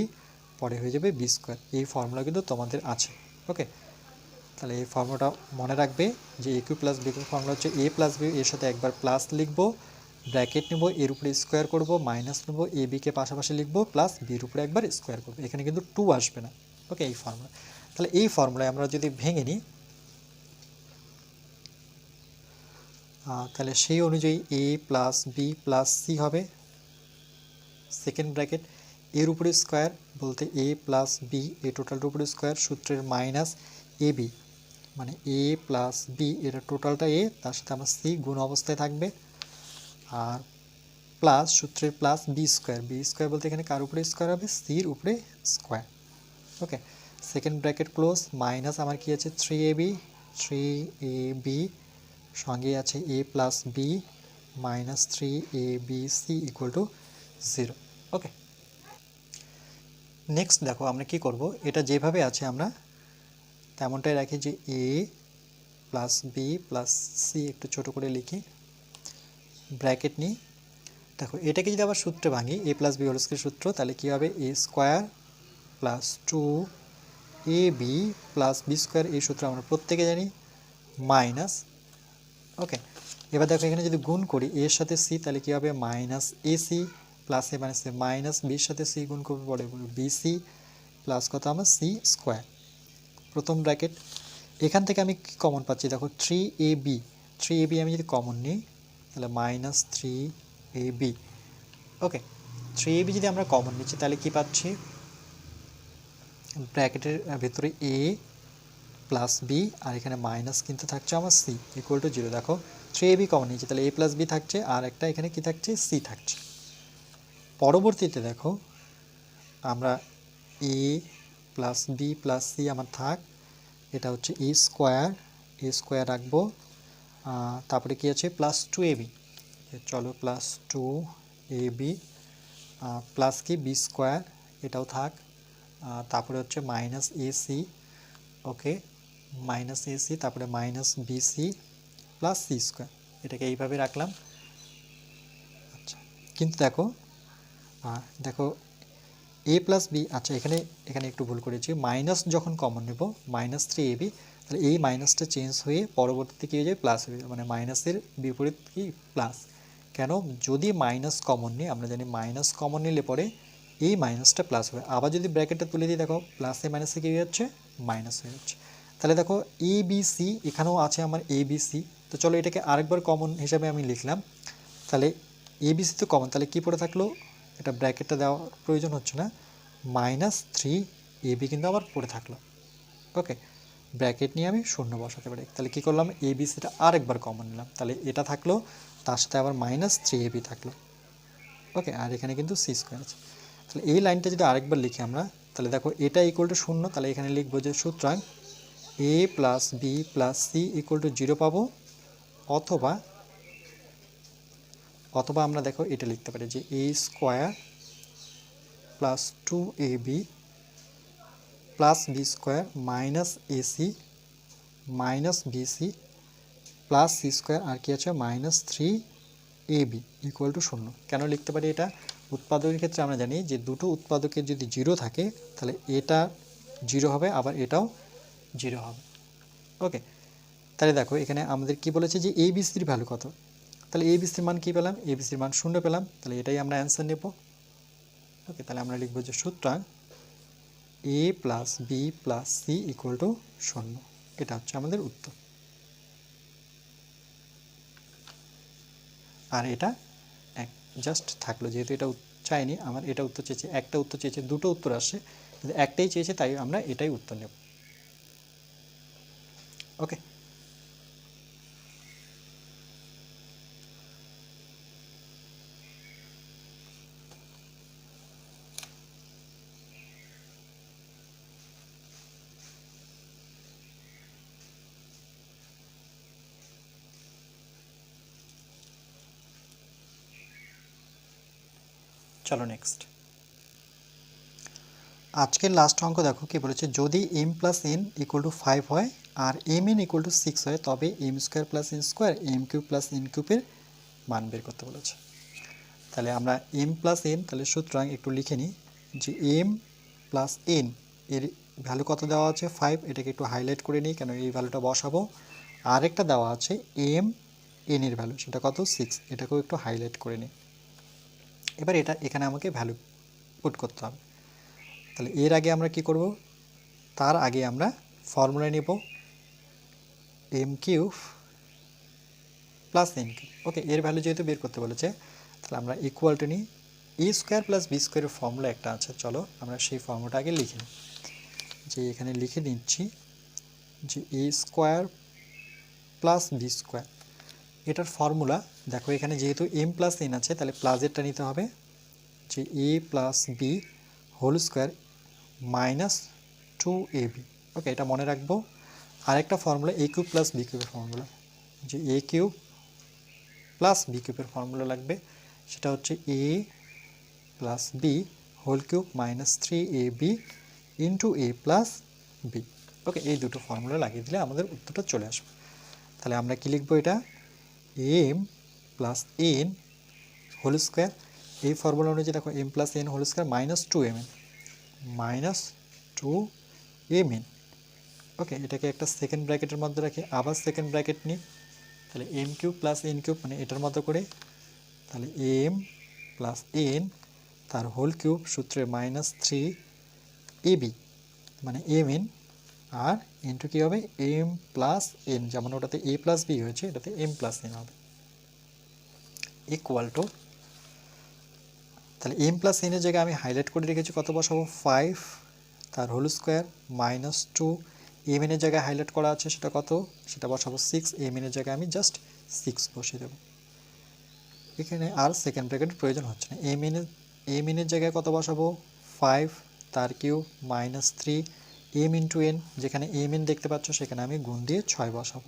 পরে হয়ে যাবে বি স্কোয়ার। এই ফর্মুলা কিন্তু তোমাদের আছে। ওকে, তাহলে এই ফর্মুলাটা মনে রাখবে যে a cube plus b cube formula হচ্ছে এ প্লাস বি, এর সাথে একবার প্লাস লিখবো, ব্র্যাকেট নেব, এর উপরে স্কোয়ার করব, মাইনাস নেব, এ বিকে পাশাপাশি লিখবো, প্লাস বির উপরে একবার স্কোয়ার করবো। এখানে কিন্তু 2 আসবে না। ওকে, এই ফর্মুলা। তাহলে এই ফর্মুলায় আমরা যদি ভেঙে নিই, তাহলে সেই অনুযায়ী এ প্লাস বি প্লাস সি হবে, সেকেন্ড ব্র্যাকেট, এর উপরে স্কোয়ার বলতে এ প্লাস বি, এই টোটালটার উপরে স্কোয়ার, সূত্রের মাইনাস এ বি মানে এ প্লাস বি, এটা টোটালটা এ, তার সাথে আমার সি গুণ অবস্থায় থাকবে, আর প্লাস সূত্রের plus b square, b square বলতে এখানে কার উপরে স্কোয়ার হবে, সির উপরে square. Okay, second bracket close, minus আমার কি আছে 3ab সঙ্গে আছে a plus b minus 3abc equal to 0। Okay, next দেখো আমরা কি করব, এটা যেভাবে আছে আমরা তেমনটাই রাখি, যে a plus b plus C একটু ছোট করে লিখি, ব্র্যাকেট নিই। দেখো এটাকে যদি আবার সূত্রে ভাঙি, a plus B whole square সূত্র, তাহলে কী হবে, এ স্কোয়ার প্লাস 2ab প্লাস বি স্কোয়ার, এই সূত্র আমরা প্রত্যেকে জানি, মাইনাস। ওকে, এবার দেখো এখানে যদি গুণ করি এর সাথে সি, তাহলে কী হবে, মাইনাস এসি প্লাস এ মাইনাস এ, মাইনাস বির সাথে সি গুণ করবো, পরে বিসি প্লাস কত আমার সি স্কোয়ার, প্রথম ব্র্যাকেট। এখান থেকে আমি কি কমন পাচ্ছি, দেখো 3ab আমি যদি কমন নিই, তাহলে মাইনাস 3ab। ওকে, 3ab যদি আমরা কমন নিচ্ছি তাহলে কি পাচ্ছি, ব্র্যাকেটের ভেতরে এ প্লাস বি, আর এখানে মাইনাস কিন্তু থাকছে আমার সি ইকুয়াল টু 0। দেখো 3ab কমন নিয়েছি, তাহলে এ প্লাস বি থাকছে, আর একটা এখানে কি থাকছে, সি থাকছে। পরবর্তীতে দেখো আমরা এ প্লাস বি প্লাস সি আমার থাক, এটা হচ্ছে এ স্কোয়ার রাখবো, তারপরে কি আছে প্লাস 2ab, চলো প্লাস 2ab প্লাস কি বি স্কোয়ার, এটাও থাক, তারপরে হচ্ছে minus AC, okay, minus AC, তারপরে minus BC plus C square, এটাকে এইভাবে রাখলাম। আচ্ছা, কিন্তু দেখো দেখো এ প্লাস বি, আচ্ছা এখানে একটু ভুল করেছি, মাইনাস যখন কমন নেব মাইনাস 3ab, তাহলে এই মাইনাসটা চেঞ্জ হয়ে পরবর্তীতে কী হয়ে যাবে, প্লাস হয়ে যাবে, মানে মাইনাসের বিপরীত কি প্লাস। কেন, যদি মাইনাস কমন নিই, আমরা জানি মাইনাস কমন নিলে পরে এই মাইনাসটা প্লাস হবে, আবার যদি ব্র্যাকেটটা তুলে দিই, দেখো প্লাসে মাইনাসে কী হয়ে যাচ্ছে, মাইনাস হয়ে যাচ্ছে। তাহলে দেখো এ বি সি, এখানেও আছে আমার এ বি সি, তো চলো এটাকে আরেকবার কমন হিসাবে আমি লিখলাম, তাহলে এ বি সি তো কমন, তাহলে কী পড়ে থাকলো, এটা ব্র্যাকেটটা দেওয়ার প্রয়োজন হচ্ছে না, মাইনাস 3ab কিন্তু আবার পড়ে থাকলো। ওকে, ব্র্যাকেট নিয়ে আমি শূন্য বসাতে পারি, তাহলে কী করলাম, এ বি সিটা আরেকবার কমন নিলাম, তাহলে এটা থাকলো, তার সাথে আবার মাইনাস 3ab থাকলো। ওকে, আর এখানে কিন্তু সি স্কোয়ার আছে। তাহলে এই লাইনটা যদি আরেকবার লিখি আমরা, তাহলে দেখো এটা ইকুয়াল টু 0, তাহলে এখানে লিখবো যে সুতরাং a plus b plus c equal to 0 পাবো, অথবা আমরা দেখো এটা লিখতে পারি যে এ স্কোয়ার প্লাস 2ab প্লাস b square minus a c minus BC plus C square, আর কি আছে মাইনাস 3ab ইকুয়াল টু 0। কেন লিখতে পারি এটা, উৎপাদকের ক্ষেত্রে আমরা জানি যে দুটো উৎপাদকের যদি 0 থাকে তাহলে এটা 0 হবে, আবার এটাও 0 হবে। ওকে, তাহলে দেখো এখানে আমাদের কি বলেছে যে এ বি সির ভ্যালু কত, তাহলে এ বি সির মান কী পেলাম, এ বি সির মান 0 পেলাম, তাহলে এটাই আমরা অ্যান্সার নেব। ওকে, তাহলে আমরা লিখবো যে সুতরাং a plus b plus c equal to 0, এটা হচ্ছে আমাদের উত্তর। আর এটা এক জাস্ট থাকলো, যেহেতু এটা চাইনি, আমার এটা উত্তর চেয়েছে, একটা উত্তর চেয়েছে, দুটো উত্তর আসে, কিন্তু একটাই চেয়েছে, তাই আমরা এটাই উত্তর নেব। ওকে, চলো নেক্সট। আজকের লাস্ট অঙ্ক দেখো কি বলেছে, যদি m plus n equal to 5 হয় আর mn ইকুয়াল টু 6 হয়, তবে m square plus n square m cube plus n কিউবের মান বের করতে বলেছে। তাহলে আমরা m প্লাস n, তাহলে সুতরাং একটু লিখে নিই যে m প্লাস এন, এর ভ্যালু কত দেওয়া আছে 5, এটাকে একটু হাইলাইট করে নিই কেন এই ভ্যালুটা বসাবো। আরেকটা দেওয়া আছে এম এন এর ভ্যালু, সেটা কত 6, এটাকেও একটু হাইলাইট করে নিই। এবার এটা এখানে আমাকে ভ্যালু পুট করতে হবে। তাহলে এর আগে আমরা কি করব, তার আগে আমরা ফর্মুলা নেব m cube plus N cube. Okay, এর ভ্যালু যেহেতু বের করতে বলেছে তাহলে আমরা ইকুয়াল টু নিই এ স্কোয়ার প্লাস বি স্কোয়ারের ফর্মুলা একটা আছে, চলো আমরা সেই ফর্মুলাটা আগে লিখে নিই। যে এখানে লিখে নিচ্ছি যে a square plus b square, এটার ফর্মুলা দেখো এখানে যেহেতু এম প্লাস এন আছে তাহলে প্লাসেরটা নিতে হবে, যে a plus B whole square minus 2ab। Okay, এটা মনে রাখবো। আরেকটা formula a cube plus b কিউবের ফর্মুলা, যে এ কিউব প্লাস বি কিউবের ফর্মুলা লাগবে, সেটা হচ্ছে a plus B whole cube minus 3ab into a plus b. Okay, এই দুটো ফর্মুলা লাগিয়ে দিলে আমাদের উত্তরটা চলে আসবে। তাহলে আমরা কি লিখবো, এটা M plus N whole square, এই ফর্মুলা অনুযায়ী দেখো M plus N whole square minus 2mn minus 2mn। Okay, এটাকে একটা সেকেন্ড ব্র্যাকেটের মধ্যে রাখি, আবার সেকেন্ড ব্র্যাকেট নিই, তাহলে M cube plus N cube মানে এটার মতো করে, তাহলে এম প্লাস এন তার হোল কিউব সূত্রে মাইনাস 3ab মানে এম এন, আর ইন্টু কী হবে এম প্লাস এন, যেমন ওটাতে এ প্লাস বি হয়েছে এটাতে এম প্লাস এন হবে, ইকুয়াল টু, তাহলে এম প্লাস এনের জায়গায় আমি হাইলাইট করে রেখেছি কত বসাবো 5 তার হোল স্কোয়ার মাইনাস 2, এম এনের জায়গায় হাইলাইট করা আছে সেটা কত, সেটা বসাবো 6, এম এনের জায়গায় আমি জাস্ট 6 বসিয়ে দেবো। এখানে আর সেকেন্ড ব্র্যাকেটের প্রয়োজন হচ্ছে না। এম এনের জায়গায় কত বসাবো 5 তার cube minus 3 M into N, যেখানে এম এন দেখতে পাচ্ছ সেখানে আমি গুণ দিয়ে 6 বসাবো,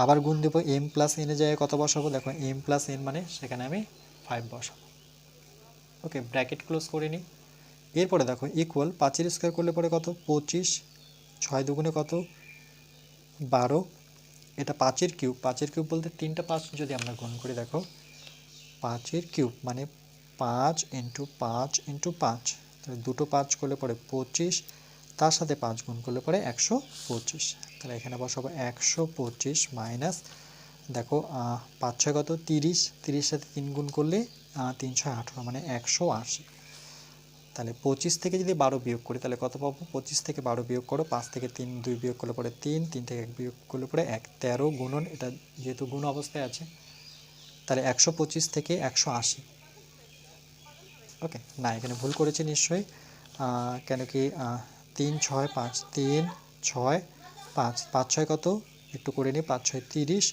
আবার গুণ দেবো এম প্লাস এনের জায়গায় কত বসাবো, দেখো এম প্লাস এন মানে সেখানে আমি 5 বসাবো। ওকে, ব্র্যাকেট ক্লোজ করে নিই। এরপরে দেখো ইকুয়াল 5 স্কোয়ার করলে পরে কত 25, 6 দুগুণে কত 12, এটা 5 কিউব, 5 কিউব বলতে 3টা 5 যদি আমরা গুণ করি, দেখো 5 কিউব মানে 5 ইন্টু 5 ইন্টু 5, তাহলে দুটো 5 করলে পরে 25, তার সাথে 5 গুণ করলে পরে 125, তাহলে এখানে বসাবো 125 মাইনাস, দেখো 5 6 কত 30, 30 সাথে 3 গুণ করলে 3 6 18 মানে 180, তাহলে 25 থেকে যদি 12 বিয়োগ করি তাহলে কত পাবো, 25 থেকে 12 বিয়োগ করো, 5 থেকে 3 2 বিয়োগ করলে পরে 3, 3 থেকে 1 বিয়োগ করলে পরে 1, 13 গুণন, এটা যেহেতু গুণ অবস্থায় আছে তাহলে 125 থেকে 180। ওকে, না এখানে ভুল করেছি নিশ্চয়ই, কেন কি 3 6 5 3 6 5 5 6 কত একটু করে নিই, 5 6 30,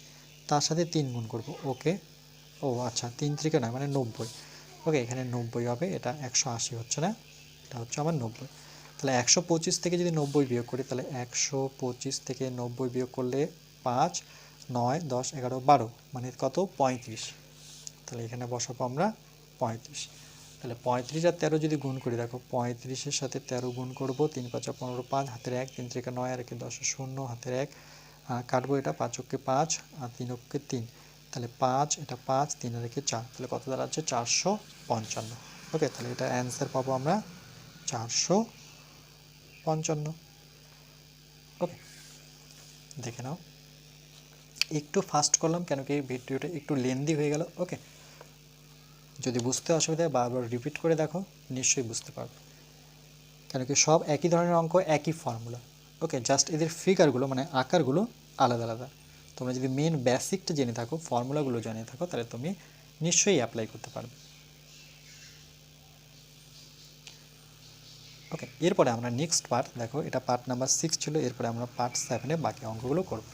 তার সাথে 3 গুণ করব। ওকে, ও আচ্ছা 3 3 নয় মানে 90। ওকে, এখানে 90 হবে, এটা 180 হচ্ছে না, এটা হচ্ছে আমার 90। তাহলে 125 থেকে যদি 90 বিয়োগ করি তাহলে 125 থেকে 90 বিয়োগ করলে 5 9 10 11 12 মানে কত 35, তাহলে এখানে বসাবো আমরা 35। তাহলে 35 আর 13 যদি গুণ করি, দেখো 35-এর সাথে 13 গুণ করবো, 3 5 15 5 হাতের 1, 3 3 9 আর 10 0 হাতের 1, কাটবো, এটা 5 × 5 আর 3 × 3, তাহলে 5 এটা 5 3 আর 4, তাহলে কত দাঁড়াচ্ছে 455। ওকে, তাহলে এটা অ্যান্সার পাবো আমরা 455। ওকে, দেখে নাও, একটু ফাস্ট করলাম কেন কি ভিডিওটা একটু লেন্দি হয়ে গেল। ওকে, যদি বুঝতে অসুবিধা হয় বারবার রিপিট করে দেখো, নিশ্চয়ই বুঝতে পারবে, কেন কি সব একই ধরনের অঙ্ক, একই ফর্মুলা। ওকে, জাস্ট এদের ফিগারগুলো মানে আকারগুলো আলাদা আলাদা। তোমরা যদি মেন বেসিকটা জেনে থাকো, ফর্মুলাগুলো জেনে থাকো, তাহলে তুমি নিশ্চয়ই অ্যাপ্লাই করতে পারবে। ওকে, এরপরে আমরা নেক্সট পার্ট, দেখো এটা পার্ট নাম্বার 6 ছিল, এরপরে আমরা পার্ট 7-এ বাকি অঙ্কগুলো করব।